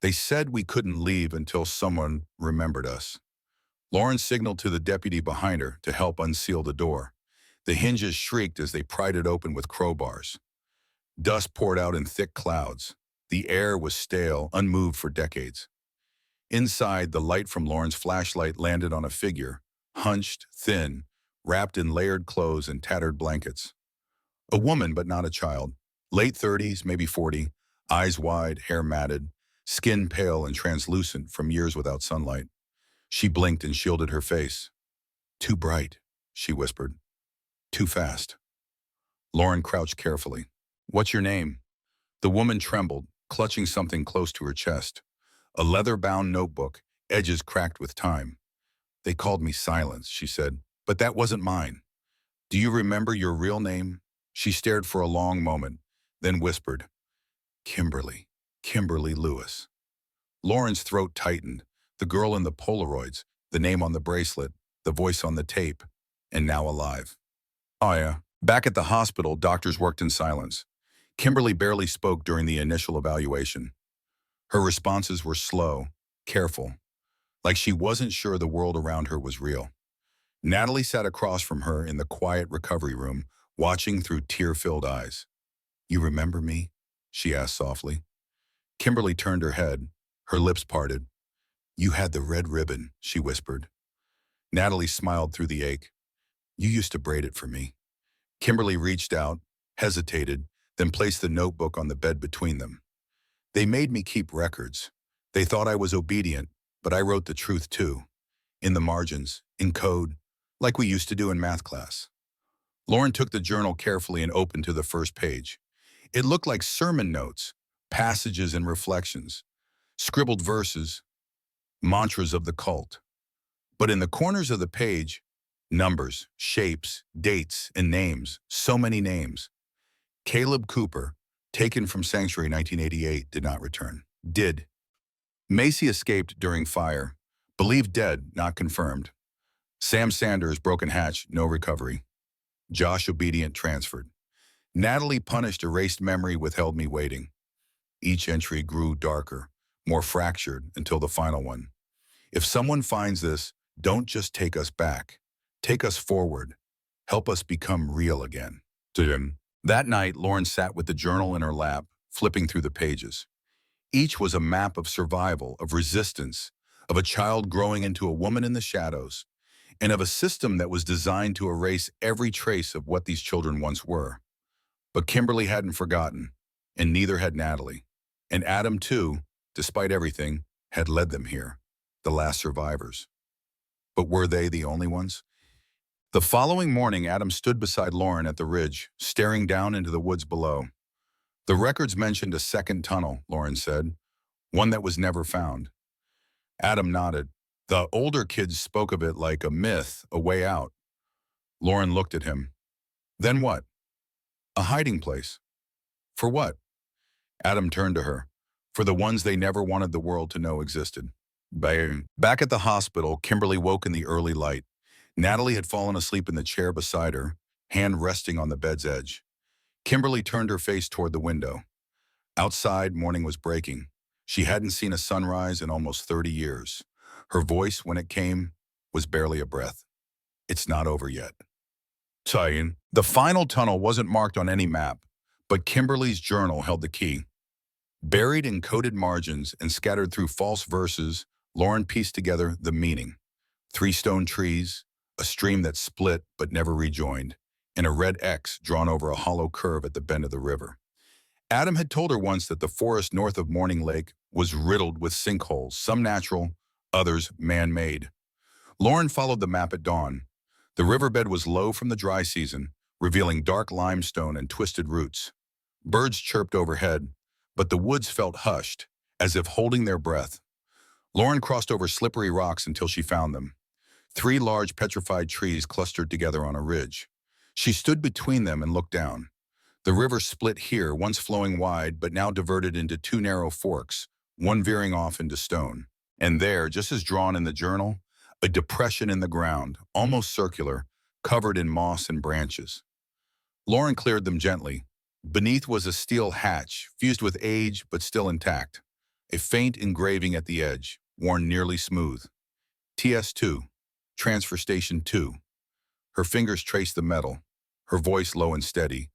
they said we couldn't leave until someone remembered us. Lauren signaled to the deputy behind her to help unseal the door. The hinges shrieked as they pried it open with crowbars. Dust poured out in thick clouds. The air was stale, unmoved for decades. Inside, the light from Lauren's flashlight landed on a figure, hunched, thin, wrapped in layered clothes and tattered blankets. A woman, but not a child. Late 30s, maybe 40, eyes wide, hair matted, skin pale and translucent from years without sunlight. She blinked and shielded her face. Too bright, she whispered. Too fast. Lauren crouched carefully. What's your name? The woman trembled, clutching something close to her chest. A leather-bound notebook, edges cracked with time. They called me Silence, she said, but that wasn't mine. Do you remember your real name? She stared for a long moment, then whispered, Kimberly, Kimberly Lewis. Lauren's throat tightened, the girl in the Polaroids, the name on the bracelet, the voice on the tape, and now alive. Oh yeah. Back at the hospital, doctors worked in silence. Kimberly barely spoke during the initial evaluation. Her responses were slow, careful, like she wasn't sure the world around her was real. Natalie sat across from her in the quiet recovery room, watching through tear-filled eyes. You remember me? She asked softly. Kimberly turned her head, her lips parted. You had the red ribbon, she whispered. Natalie smiled through the ache. You used to braid it for me. Kimberly reached out, hesitated, then placed the notebook on the bed between them. They made me keep records. They thought I was obedient, but I wrote the truth too. In the margins, in code, like we used to do in math class. Lauren took the journal carefully and opened to the first page. It looked like sermon notes, passages and reflections, scribbled verses, mantras of the cult. But in the corners of the page, numbers, shapes, dates, and names, so many names. Caleb Cooper, taken from Sanctuary 1988, did not return. Did. Macy escaped during fire. Believed dead, not confirmed. Sam Sanders, broken hatch, no recovery. Josh Obedient transferred. Natalie punished erased memory, withheld me waiting. Each entry grew darker, more fractured until the final one. If someone finds this, don't just take us back. Take us forward. Help us become real again. That night, Lauren sat with the journal in her lap, flipping through the pages. Each was a map of survival, of resistance, of a child growing into a woman in the shadows, and of a system that was designed to erase every trace of what these children once were. But Kimberly hadn't forgotten, and neither had Natalie. And Adam, too, despite everything, had led them here, the last survivors. But were they the only ones? The following morning, Adam stood beside Lauren at the ridge, staring down into the woods below. The records mentioned a second tunnel, Lauren said, one that was never found. Adam nodded. The older kids spoke of it like a myth, a way out. Lauren looked at him. Then what? A hiding place. For what? Adam turned to her. For the ones they never wanted the world to know existed. Bang. Back at the hospital, Kimberly woke in the early light. Natalie had fallen asleep in the chair beside her, hand resting on the bed's edge. Kimberly turned her face toward the window. Outside, morning was breaking. She hadn't seen a sunrise in almost 30 years. Her voice, when it came, was barely a breath. It's not over yet. The final tunnel wasn't marked on any map, but Kimberly's journal held the key. Buried in coded margins and scattered through false verses, Lauren pieced together the meaning. 3 stone trees, a stream that split but never rejoined, and a red X drawn over a hollow curve at the bend of the river. Adam had told her once that the forest north of Morning Lake was riddled with sinkholes, some natural, others man-made. Lauren followed the map at dawn. The riverbed was low from the dry season, revealing dark limestone and twisted roots. Birds chirped overhead, but the woods felt hushed, as if holding their breath. Lauren crossed over slippery rocks until she found them. 3 large petrified trees clustered together on a ridge. She stood between them and looked down. The river split here, once flowing wide, but now diverted into 2 narrow forks, one veering off into stone. And there, just as drawn in the journal, a depression in the ground, almost circular, covered in moss and branches. Lauren cleared them gently. Beneath was a steel hatch, fused with age but still intact. A faint engraving at the edge, worn nearly smooth. TS2, Transfer Station 2. Her fingers traced the metal, her voice low and steady,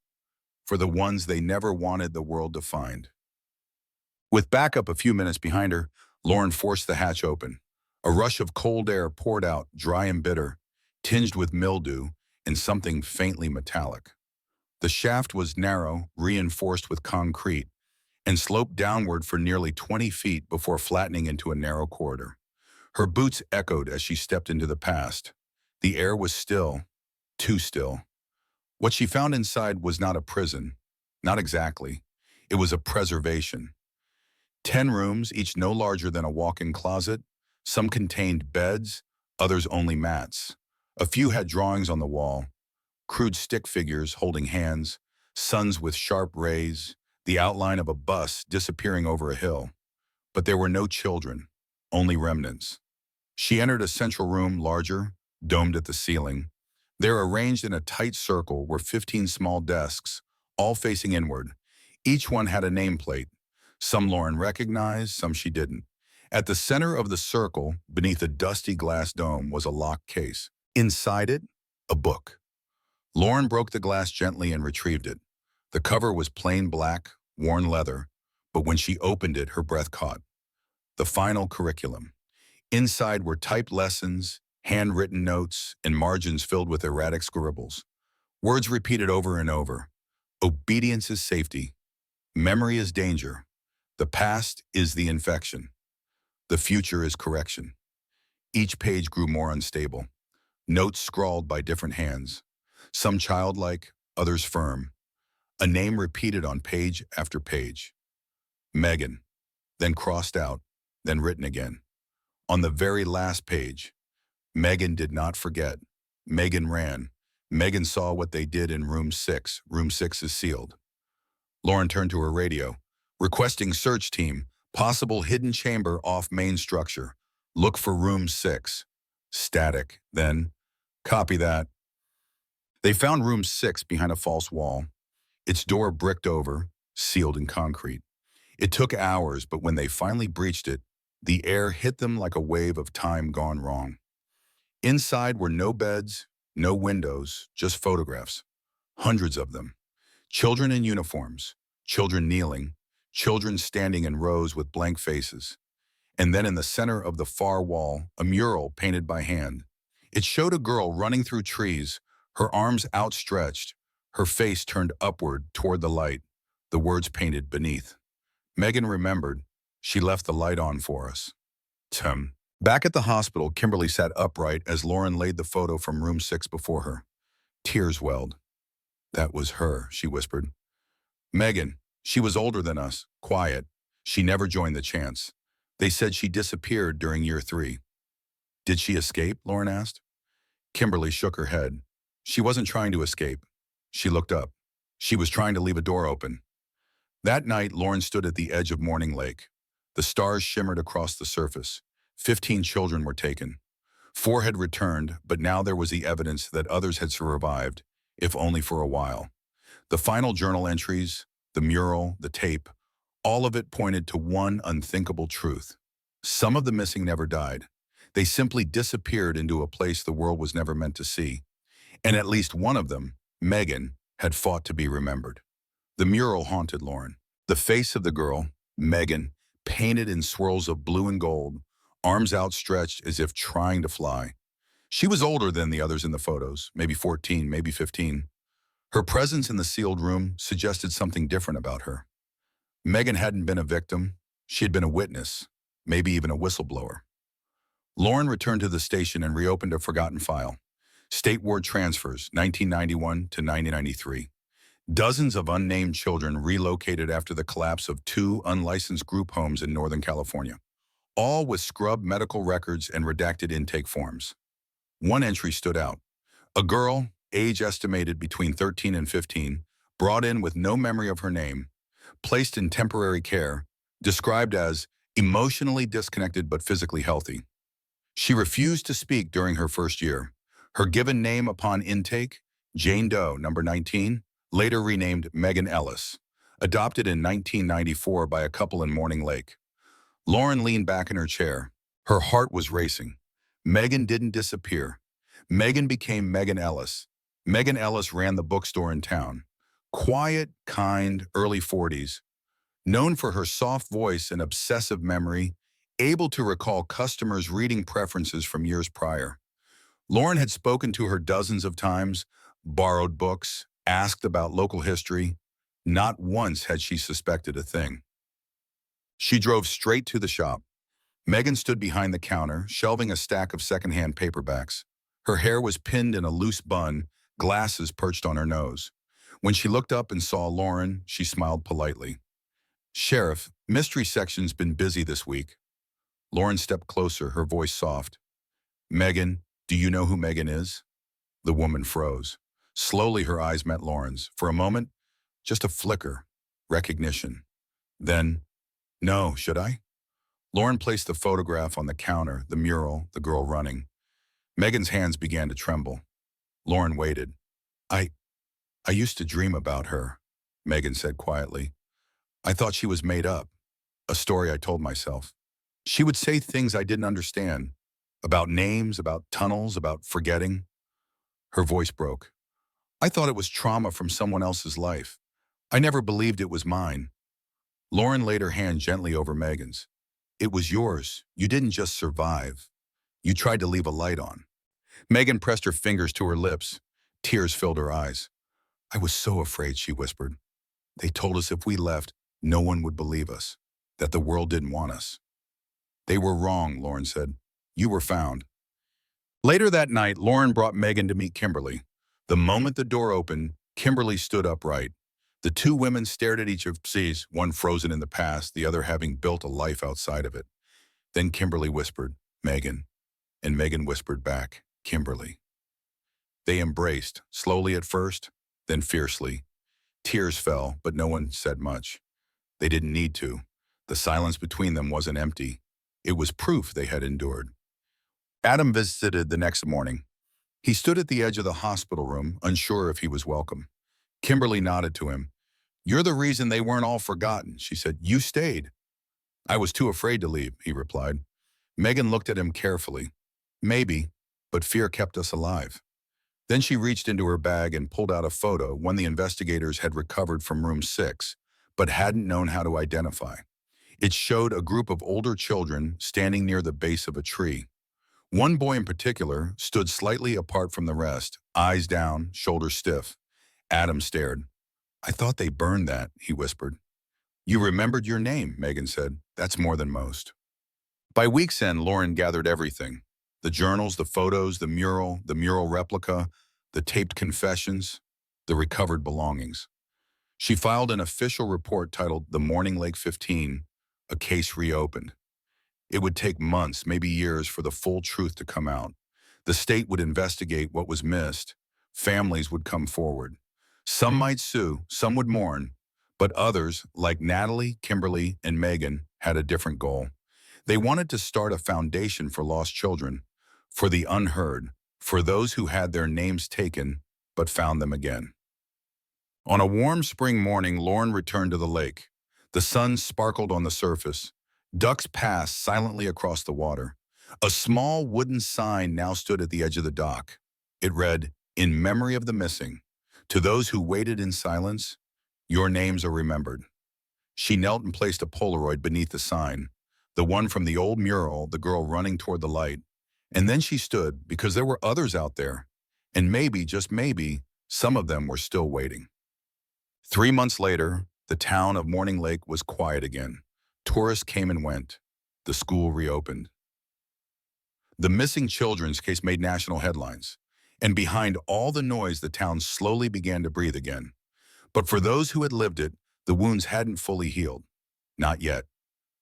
for the ones they never wanted the world to find. With backup a few minutes behind her, Lauren forced the hatch open. A rush of cold air poured out, dry and bitter, tinged with mildew and something faintly metallic. The shaft was narrow, reinforced with concrete, and sloped downward for nearly 20 feet before flattening into a narrow corridor. Her boots echoed as she stepped into the past. The air was still, too still. What she found inside was not a prison. Not exactly. It was a preservation. 10 rooms, each no larger than a walk-in closet. Some contained beds, others only mats. A few had drawings on the wall, crude stick figures holding hands, suns with sharp rays, the outline of a bus disappearing over a hill. But there were no children, only remnants. She entered a central room, larger, domed at the ceiling. There, arranged in a tight circle, were 15 small desks, all facing inward. Each one had a nameplate. Some Lauren recognized, some she didn't. At the center of the circle, beneath a dusty glass dome, was a locked case. Inside it, a book. Lauren broke the glass gently and retrieved it. The cover was plain black, worn leather, but when she opened it, her breath caught. The final curriculum. Inside were typed lessons, handwritten notes, and margins filled with erratic scribbles. Words repeated over and over. Obedience is safety. Memory is danger. The past is the infection. The future is correction. Each page grew more unstable. Notes scrawled by different hands. Some childlike, others firm. A name repeated on page after page. Megan, then crossed out, then written again. On the very last page, Megan did not forget. Megan ran. Megan saw what they did in room 6. Room 6 is sealed. Lauren turned to her radio. Requesting search team. Possible hidden chamber off main structure. Look for room 6. Static. Then, copy that. They found room 6 behind a false wall. Its door bricked over, sealed in concrete. It took hours, but when they finally breached it, the air hit them like a wave of time gone wrong. Inside were no beds, no windows, just photographs. Hundreds of them. Children in uniforms, children kneeling, children standing in rows with blank faces. And then in the center of the far wall, a mural painted by hand. It showed a girl running through trees, her arms outstretched, her face turned upward toward the light, the words painted beneath. Megan remembered. She left the light on for us. Back at the hospital, Kimberly sat upright as Lauren laid the photo from room 6 before her. Tears welled. That was her, she whispered. Megan, she was older than us, quiet. She never joined the chants. They said she disappeared during year 3. Did she escape? Lauren asked. Kimberly shook her head. She wasn't trying to escape. She looked up. She was trying to leave a door open. That night, Lauren stood at the edge of Morning Lake. The stars shimmered across the surface. 15 children were taken. 4 had returned, but now there was the evidence that others had survived, if only for a while. The final journal entries, the mural, the tape, all of it pointed to one unthinkable truth. Some of the missing never died. They simply disappeared into a place the world was never meant to see. And at least one of them, Megan, had fought to be remembered. The mural haunted Lauren. The face of the girl, Megan, painted in swirls of blue and gold, arms outstretched as if trying to fly. She was older than the others in the photos, maybe 14, maybe 15. Her presence in the sealed room suggested something different about her. Megan hadn't been a victim. She had been a witness, maybe even a whistleblower. Lauren returned to the station and reopened a forgotten file. State ward transfers, 1991 to 1993. Dozens of unnamed children relocated after the collapse of 2 unlicensed group homes in Northern California, all with scrubbed medical records and redacted intake forms. One entry stood out. A girl, age estimated between 13 and 15, brought in with no memory of her name, placed in temporary care, described as emotionally disconnected but physically healthy. She refused to speak during her first year. Her given name upon intake, Jane Doe, number 19, later renamed Megan Ellis, adopted in 1994 by a couple in Morning Lake. Lauren leaned back in her chair. Her heart was racing. Megan didn't disappear. Megan became Megan Ellis. Megan Ellis ran the bookstore in town. Quiet, kind, early 40s, known for her soft voice and obsessive memory, able to recall customers' reading preferences from years prior. Lauren had spoken to her dozens of times, borrowed books, asked about local history. Not once had she suspected a thing. She drove straight to the shop. Megan stood behind the counter, shelving a stack of secondhand paperbacks. Her hair was pinned in a loose bun, glasses perched on her nose. When she looked up and saw Lauren, she smiled politely. "Sheriff, mystery section's been busy this week." Lauren stepped closer, her voice soft. "Megan, do you know who Megan is?" The woman froze. Slowly, her eyes met Lauren's. For a moment, just a flicker, recognition. Then, "No, should I?" Lauren placed the photograph on the counter, the mural, the girl running. Megan's hands began to tremble. Lauren waited. I used to dream about her," Megan said quietly. "I thought she was made up, a story I told myself. She would say things I didn't understand, about names, about tunnels, about forgetting." Her voice broke. "I thought it was trauma from someone else's life. I never believed it was mine." Lauren laid her hand gently over Megan's. "It was yours. You didn't just survive. You tried to leave a light on." Megan pressed her fingers to her lips. Tears filled her eyes. "I was so afraid," she whispered. "They told us if we left, no one would believe us, that the world didn't want us." "They were wrong," Lauren said. "You were found." Later that night, Lauren brought Megan to meet Kimberly. The moment the door opened, Kimberly stood upright. The two women stared at each of these, one frozen in the past, the other having built a life outside of it. Then Kimberly whispered, "Megan," and Megan whispered back, "Kimberly." They embraced, slowly at first, then fiercely. Tears fell, but no one said much. They didn't need to. The silence between them wasn't empty. It was proof they had endured. Adam visited the next morning. He stood at the edge of the hospital room, unsure if he was welcome. Kimberly nodded to him. "You're the reason they weren't all forgotten," she said. "You stayed." "I was too afraid to leave," he replied. Megan looked at him carefully. "Maybe, but fear kept us alive." Then she reached into her bag and pulled out a photo, one the investigators had recovered from room 6, but hadn't known how to identify. It showed a group of older children standing near the base of a tree. One boy in particular stood slightly apart from the rest, eyes down, shoulders stiff. Adam stared. "I thought they burned that," he whispered. "You remembered your name," Megan said. "That's more than most." By week's end, Lauren gathered everything. The journals, the photos, the mural replica, the taped confessions, the recovered belongings. She filed an official report titled The Morning Lake 15, a case reopened. It would take months, maybe years, for the full truth to come out. The state would investigate what was missed. Families would come forward. Some might sue, some would mourn, but others, like Natalie, Kimberly, and Megan, had a different goal. They wanted to start a foundation for lost children, for the unheard, for those who had their names taken but found them again. On a warm spring morning, Lauren returned to the lake. The sun sparkled on the surface. Ducks passed silently across the water. A small wooden sign now stood at the edge of the dock. It read, "In memory of the missing. To those who waited in silence, your names are remembered." She knelt and placed a Polaroid beneath the sign, the one from the old mural, the girl running toward the light. And then she stood, because there were others out there, and maybe, just maybe, some of them were still waiting. 3 months later, the town of Morning Lake was quiet again. Tourists came and went. The school reopened. The missing children's case made national headlines, and behind all the noise, the town slowly began to breathe again. But for those who had lived it, the wounds hadn't fully healed. Not yet.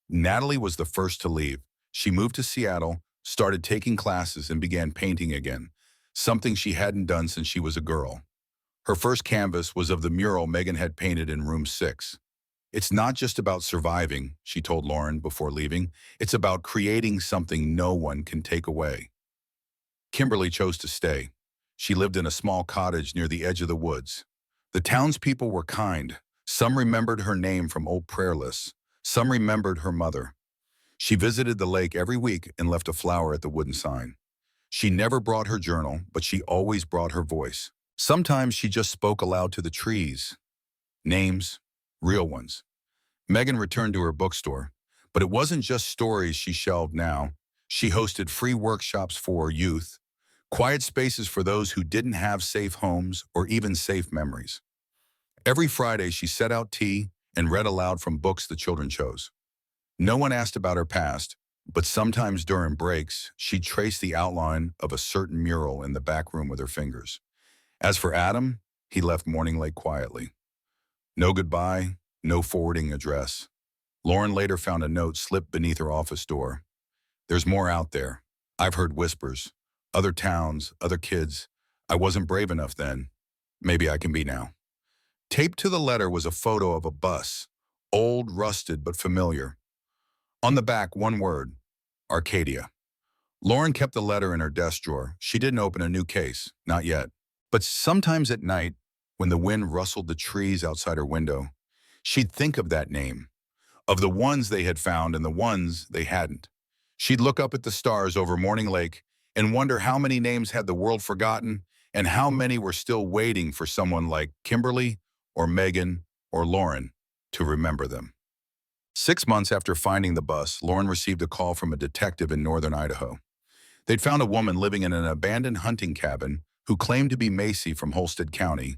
Natalie was the first to leave. She moved to Seattle, started taking classes, and began painting again, something she hadn't done since she was a girl. Her first canvas was of the mural Megan had painted in room 6. "It's not just about surviving," she told Lauren before leaving. "It's about creating something no one can take away." Kimberly chose to stay. She lived in a small cottage near the edge of the woods. The townspeople were kind. Some remembered her name from old prayer lists. Some remembered her mother. She visited the lake every week and left a flower at the wooden sign. She never brought her journal, but she always brought her voice. Sometimes she just spoke aloud to the trees. Names, real ones. Megan returned to her bookstore, but it wasn't just stories she shelved now. She hosted free workshops for youth, quiet spaces for those who didn't have safe homes or even safe memories. Every Friday, she set out tea and read aloud from books the children chose. No one asked about her past, but sometimes during breaks, she'd trace the outline of a certain mural in the back room with her fingers. As for Adam, he left Morning Lake quietly. No goodbye, no forwarding address. Lauren later found a note slipped beneath her office door. There's more out there. I've heard whispers. Other towns, other kids. I wasn't brave enough then. Maybe I can be now. Taped to the letter was a photo of a bus. Old, rusted, but familiar. On the back, one word. Arcadia. Lauren kept the letter in her desk drawer. She didn't open a new case. Not yet. But sometimes at night, when the wind rustled the trees outside her window, she'd think of that name. Of the ones they had found and the ones they hadn't. She'd look up at the stars over Morning Lake and wonder how many names had the world forgotten and how many were still waiting for someone like Kimberly or Megan or Lauren to remember them. 6 months after finding the bus, Lauren received a call from a detective in northern Idaho. They'd found a woman living in an abandoned hunting cabin who claimed to be Macy from Holstead County,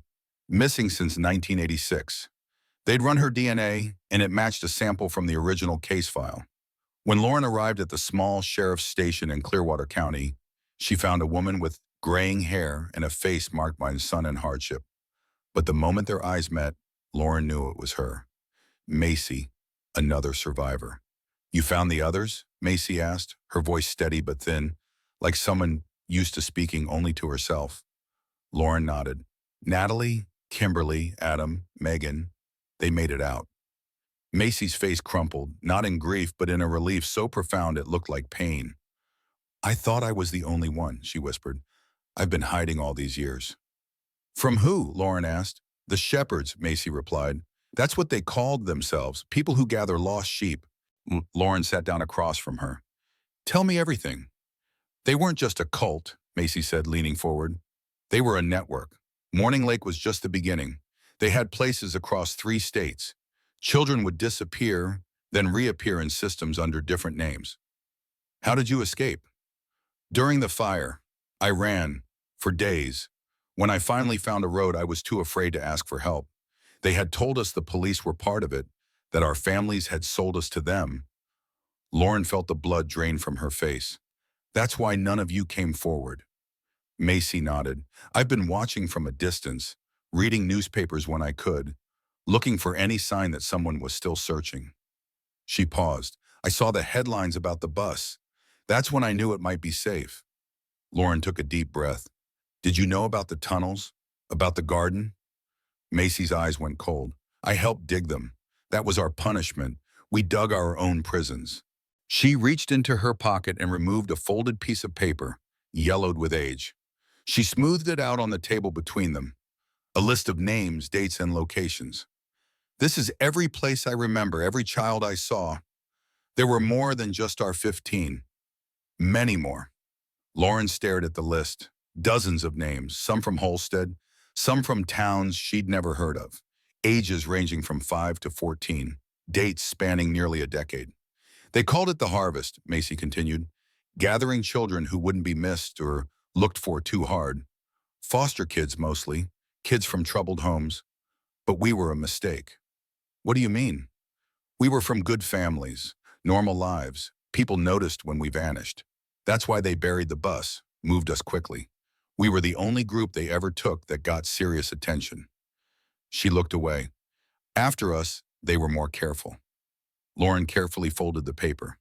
missing since 1986. They'd run her DNA, and it matched a sample from the original case file. When Lauren arrived at the small sheriff's station in Clearwater County, she found a woman with graying hair and a face marked by sun and hardship. But the moment their eyes met, Lauren knew it was her. Macy, another survivor. You found the others? Macy asked, her voice steady but thin, like someone used to speaking only to herself. Lauren nodded. Natalie, Kimberly, Adam, Megan, they made it out. Macy's face crumpled, not in grief, but in a relief so profound it looked like pain. I thought I was the only one, she whispered. I've been hiding all these years. From who? Lauren asked. The shepherds, Macy replied. That's what they called themselves, people who gather lost sheep. Lauren sat down across from her. Tell me everything. They weren't just a cult, Macy said, leaning forward. They were a network. Morning Lake was just the beginning. They had places across 3 states. Children would disappear, then reappear in systems under different names. How did you escape? During the fire, I ran for days. When I finally found a road, I was too afraid to ask for help. They had told us the police were part of it, that our families had sold us to them. Lauren felt the blood drain from her face. That's why none of you came forward. Macy nodded. I've been watching from a distance, reading newspapers when I could, looking for any sign that someone was still searching. She paused. I saw the headlines about the bus. That's when I knew it might be safe. Lauren took a deep breath. Did you know about the tunnels? About the garden? Macy's eyes went cold. I helped dig them. That was our punishment. We dug our own prisons. She reached into her pocket and removed a folded piece of paper, yellowed with age. She smoothed it out on the table between them. A list of names, dates, and locations. This is every place I remember, every child I saw. There were more than just our 15. Many more. Lauren stared at the list. Dozens of names, some from Holstead, some from towns she'd never heard of. Ages ranging from 5 to 14. Dates spanning nearly a decade. They called it the harvest, Macy continued. Gathering children who wouldn't be missed or looked for too hard. Foster kids mostly. Kids from troubled homes. But we were a mistake. What do you mean? We were from good families, normal lives. People noticed when we vanished. That's why they buried the bus, moved us quickly. We were the only group they ever took that got serious attention. She looked away. After us, they were more careful. Lauren carefully folded the paper.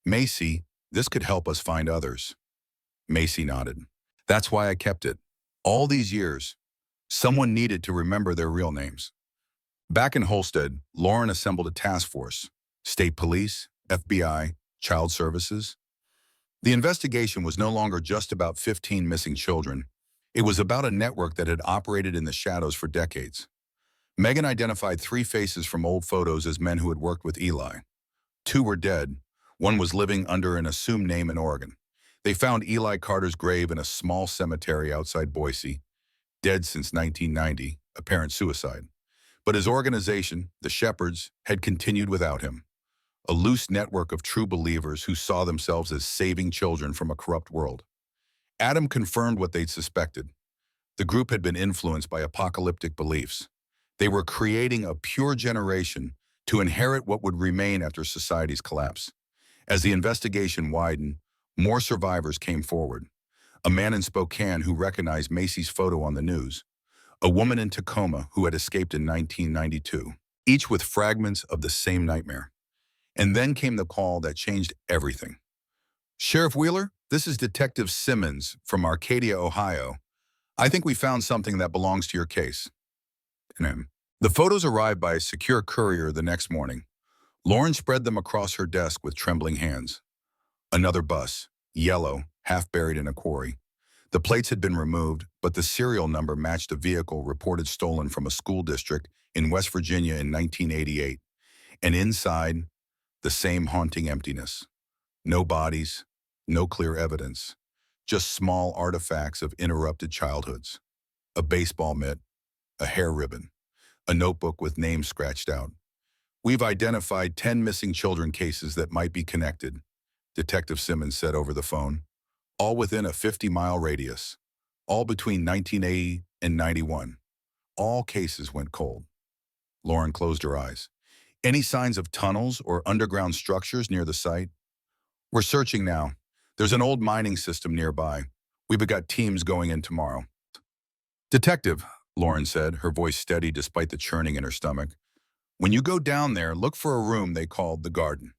Macy, this could help us find others. Macy nodded. That's why I kept it. All these years, someone needed to remember their real names. Back in Holstead, Lauren assembled a task force. State police, FBI, child services. The investigation was no longer just about 15 missing children. It was about a network that had operated in the shadows for decades. Megan identified three faces from old photos as men who had worked with Eli. Two were dead. One was living under an assumed name in Oregon. They found Eli Carter's grave in a small cemetery outside Boise, dead since 1990, apparent suicide. But his organization, the Shepherds, had continued without him. A loose network of true believers who saw themselves as saving children from a corrupt world. Adam confirmed what they'd suspected. The group had been influenced by apocalyptic beliefs. They were creating a pure generation to inherit what would remain after society's collapse. As the investigation widened, more survivors came forward. A man in Spokane who recognized Macy's photo on the news. A woman in Tacoma who had escaped in 1992, each with fragments of the same nightmare. And then came the call that changed everything. Sheriff Wheeler, this is Detective Simmons from Arcadia, Ohio. I think we found something that belongs to your case. The photos arrived by a secure courier the next morning. Lauren spread them across her desk with trembling hands. Another bus, yellow, half buried in a quarry. The plates had been removed, but the serial number matched a vehicle reported stolen from a school district in West Virginia in 1988. And inside, the same haunting emptiness. No bodies, no clear evidence, just small artifacts of interrupted childhoods. A baseball mitt, a hair ribbon, a notebook with names scratched out. We've identified 10 missing children cases that might be connected, Detective Simmons said over the phone, all within a 50-mile radius, all between 1980 and 91. All cases went cold. Lauren closed her eyes. Any signs of tunnels or underground structures near the site? We're searching now. There's an old mining system nearby. We've got teams going in tomorrow. Detective, Lauren said, her voice steady despite the churning in her stomach. When you go down there, look for a room they called the garden.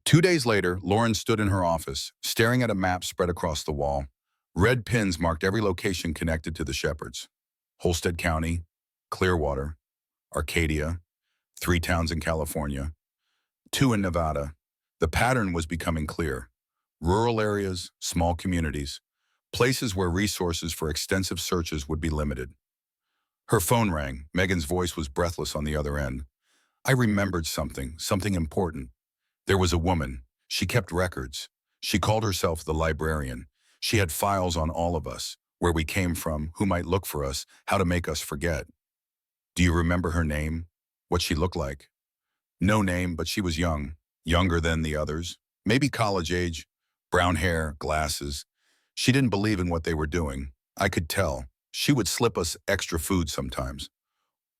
2 days later, Lauren stood in her office, staring at a map spread across the wall. Red pins marked every location connected to the Shepherds. Holstead County, Clearwater, Arcadia, 3 towns in California, 2 in Nevada. The pattern was becoming clear. Rural areas, small communities, places where resources for extensive searches would be limited. Her phone rang. Megan's voice was breathless on the other end. I remembered something important. There was a woman. She kept records. She called herself the librarian. She had files on all of us, where we came from, who might look for us, how to make us forget. Do you remember her name? What she looked like? No name, but she was young, younger than the others, maybe college age, brown hair, glasses. She didn't believe in what they were doing. I could tell. She would slip us extra food sometimes,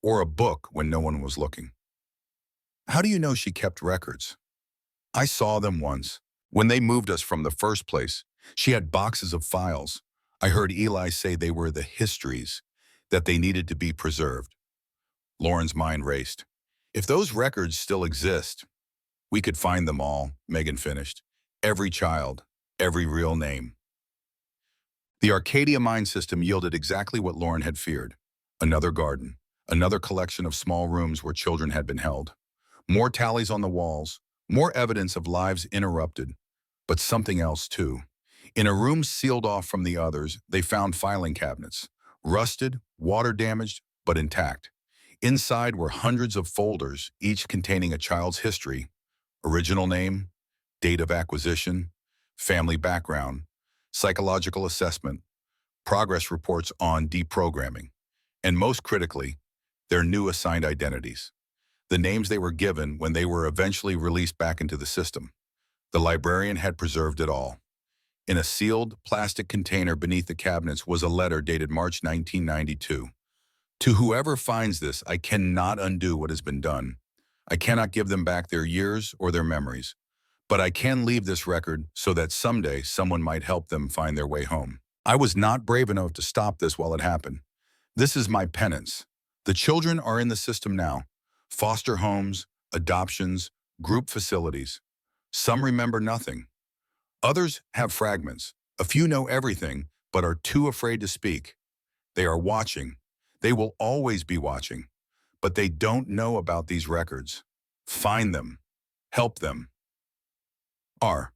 or a book when no one was looking. How do you know she kept records? I saw them once. When they moved us from the first place, she had boxes of files. I heard Eli say they were the histories, that they needed to be preserved. Lauren's mind raced. If those records still exist, we could find them all, Megan finished. Every child, every real name. The Arcadia mine system yielded exactly what Lauren had feared. Another garden, another collection of small rooms where children had been held. More tallies on the walls, more evidence of lives interrupted. But something else, too. In a room sealed off from the others, they found filing cabinets. Rusted, water-damaged, but intact. Inside were hundreds of folders, each containing a child's history, original name, date of acquisition, family background, psychological assessment, progress reports on deprogramming, and most critically, their new assigned identities, the names they were given when they were eventually released back into the system. The librarian had preserved it all. In a sealed plastic container beneath the cabinets was a letter dated March 1992. To whoever finds this, I cannot undo what has been done. I cannot give them back their years or their memories. But I can leave this record so that someday someone might help them find their way home. I was not brave enough to stop this while it happened. This is my penance. The children are in the system now. Foster homes, adoptions, group facilities. Some remember nothing. Others have fragments. A few know everything, but are too afraid to speak. They are watching. They will always be watching. But they don't know about these records. Find them. Help them. R.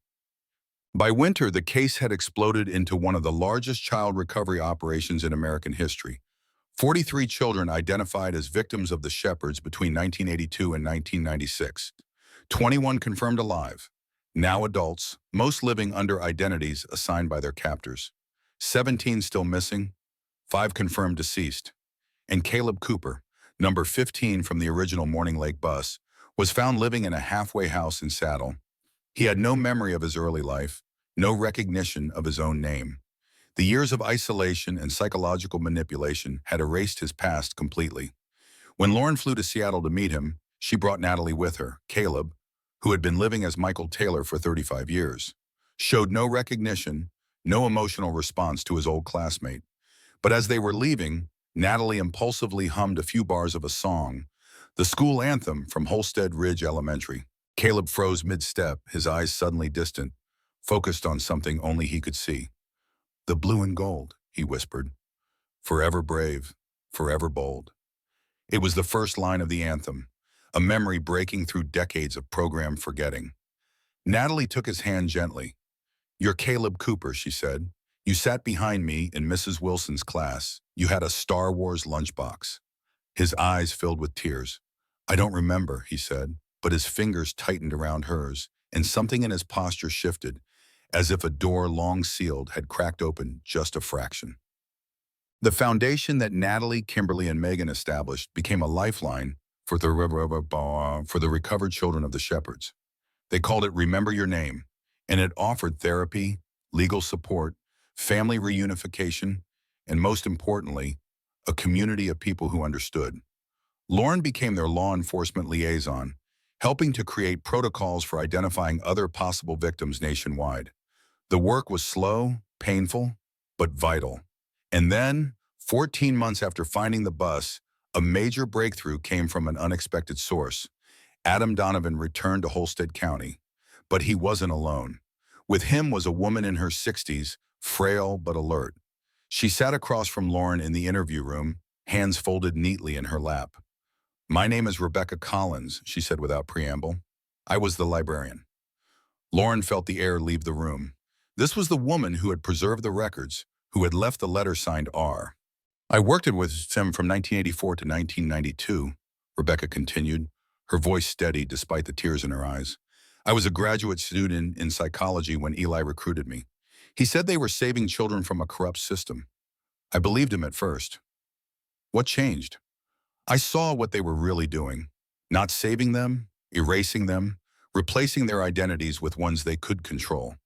By winter, the case had exploded into one of the largest child recovery operations in American history. 43 children identified as victims of the Shepherds between 1982 and 1996. 21 confirmed alive, now adults, most living under identities assigned by their captors. 17 still missing, 5 confirmed deceased. And Caleb Cooper, number 15 from the original Morning Lake bus, was found living in a halfway house in Saddle. He had no memory of his early life, no recognition of his own name. The years of isolation and psychological manipulation had erased his past completely. When Lauren flew to Seattle to meet him, she brought Natalie with her. Caleb, who had been living as Michael Taylor for 35 years, showed no recognition, no emotional response to his old classmate. But as they were leaving, Natalie impulsively hummed a few bars of a song, the school anthem from Holstead Ridge Elementary. Caleb froze mid-step, his eyes suddenly distant, focused on something only he could see. "The blue and gold," he whispered. "Forever brave, forever bold." It was the first line of the anthem, a memory breaking through decades of programmed forgetting. Natalie took his hand gently. "You're Caleb Cooper," she said. "You sat behind me in Mrs. Wilson's class. You had a Star Wars lunchbox." His eyes filled with tears. "I don't remember," he said, but his fingers tightened around hers, and something in his posture shifted, as if a door long sealed had cracked open just a fraction. The foundation that Natalie, Kimberly, and Megan established became a lifeline for the recovered children of the Shepherds. They called it Remember Your Name, and it offered therapy, legal support, family reunification, and most importantly, a community of people who understood. Lauren became their law enforcement liaison, helping to create protocols for identifying other possible victims nationwide. The work was slow, painful, but vital. And then, 14 months after finding the bus, a major breakthrough came from an unexpected source. Adam Donovan returned to Holstead County. But he wasn't alone. With him was a woman in her 60s, frail but alert. She sat across from Lauren in the interview room, hands folded neatly in her lap. "My name is Rebecca Collins," she said without preamble. "I was the librarian." Lauren felt the air leave the room. This was the woman who had preserved the records, who had left the letter signed R. "I worked with him from 1984 to 1992, Rebecca continued, her voice steady despite the tears in her eyes. "I was a graduate student in psychology when Eli recruited me. He said they were saving children from a corrupt system. I believed him at first. What changed? I saw what they were really doing. Not saving them, erasing them, replacing their identities with ones they could control."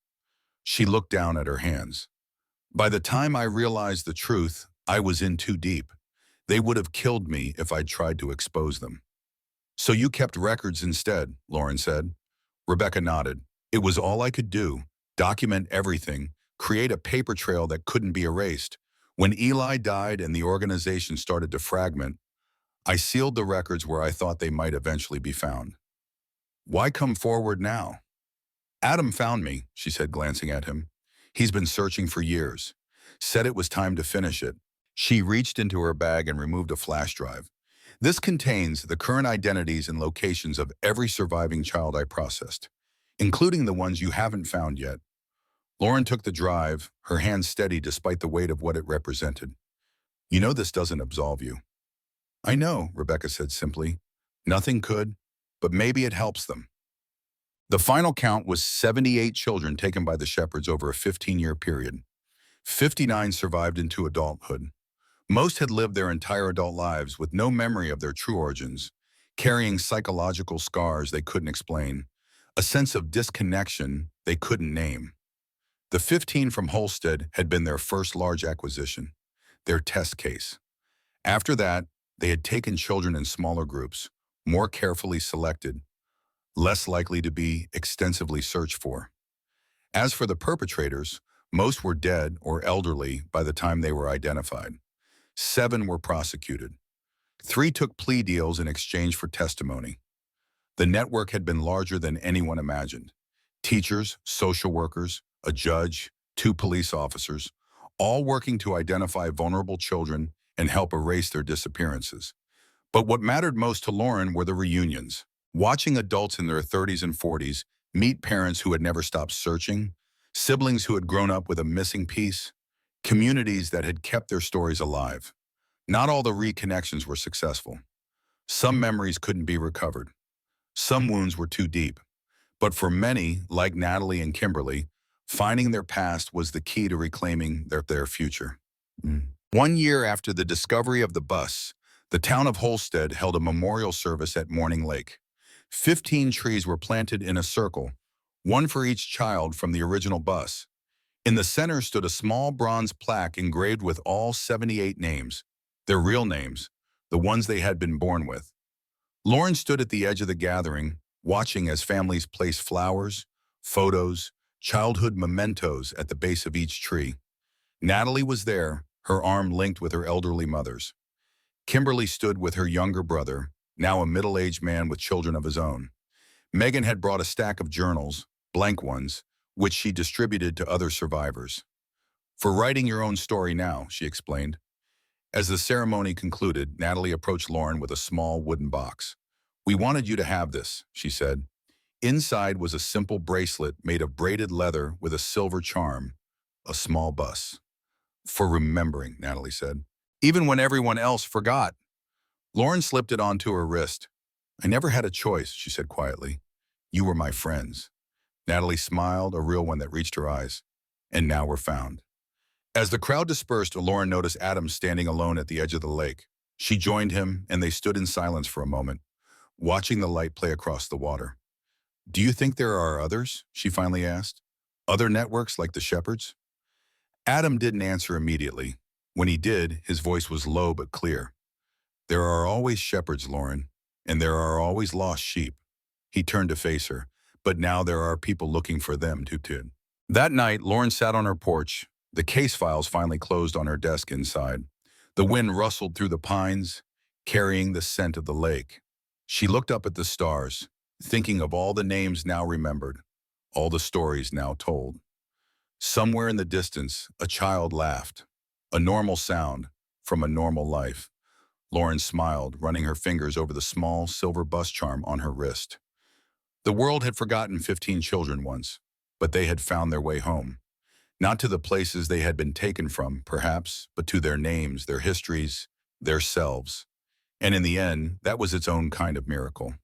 She looked down at her hands. "By the time I realized the truth, I was in too deep. They would have killed me if I'd tried to expose them." "So you kept records instead," Lauren said. Rebecca nodded. "It was all I could do. Document everything, create a paper trail that couldn't be erased. When Eli died and the organization started to fragment, I sealed the records where I thought they might eventually be found." "Why come forward now?" "Adam found me," she said, glancing at him. "He's been searching for years. Said it was time to finish it." She reached into her bag and removed a flash drive. "This contains the current identities and locations of every surviving child I processed, including the ones you haven't found yet." Lauren took the drive, her hands steady despite the weight of what it represented. "You know this doesn't absolve you." "I know," Rebecca said simply. "Nothing could, but maybe it helps them." The final count was 78 children taken by the Shepherds over a 15-year period. 59 survived into adulthood. Most had lived their entire adult lives with no memory of their true origins, carrying psychological scars they couldn't explain, a sense of disconnection they couldn't name. The 15 from Holstead had been their first large acquisition, their test case. After that, they had taken children in smaller groups, more carefully selected, less likely to be extensively searched for. As for the perpetrators, most were dead or elderly by the time they were identified. 7 were prosecuted. 3 took plea deals in exchange for testimony. The network had been larger than anyone imagined. Teachers, social workers, a judge, 2 police officers, all working to identify vulnerable children and help erase their disappearances. But what mattered most to Lauren were the reunions. Watching adults in their 30s and 40s meet parents who had never stopped searching, Siblings who had grown up with a missing piece, communities that had kept their stories alive. Not all the reconnections were successful. Some memories couldn't be recovered. Some wounds were too deep. But for many, like Natalie and Kimberly, finding their past was the key to reclaiming their future. 1 year after the discovery of the bus, the town of Holstead held a memorial service at Morning Lake. 15 trees were planted in a circle, one for each child from the original bus. In the center stood a small bronze plaque engraved with all 78 names, their real names, the ones they had been born with. Lauren stood at the edge of the gathering, watching as families placed flowers, photos, childhood mementos at the base of each tree. Natalie was there, her arm linked with her elderly mother's. Kimberly stood with her younger brother, now a middle-aged man with children of his own. Megan had brought a stack of journals, blank ones, which she distributed to other survivors. "For writing your own story now," she explained. As the ceremony concluded, Natalie approached Lauren with a small wooden box. "We wanted you to have this," she said. Inside was a simple bracelet made of braided leather with a silver charm, a small bus. "For remembering," Natalie said. "Even when everyone else forgot." Lauren slipped it onto her wrist. "I never had a choice," she said quietly. "You were my friends." Natalie smiled, a real one that reached her eyes. "And now we're found." As the crowd dispersed, Lauren noticed Adam standing alone at the edge of the lake. She joined him, and they stood in silence for a moment, watching the light play across the water. "Do you think there are others?" she finally asked. "Other networks like the Shepherds?" Adam didn't answer immediately. When he did, his voice was low but clear. "There are always shepherds, Lauren, and there are always lost sheep." He turned to face her, "But now there are people looking for them too." That night, Lauren sat on her porch. The case files finally closed on her desk inside. The wind rustled through the pines, carrying the scent of the lake. She looked up at the stars, thinking of all the names now remembered, all the stories now told. Somewhere in the distance, a child laughed, a normal sound from a normal life. Lauren smiled, running her fingers over the small silver bus charm on her wrist. The world had forgotten 15 children once, but they had found their way home. Not to the places they had been taken from, perhaps, but to their names, their histories, their selves. And in the end, that was its own kind of miracle.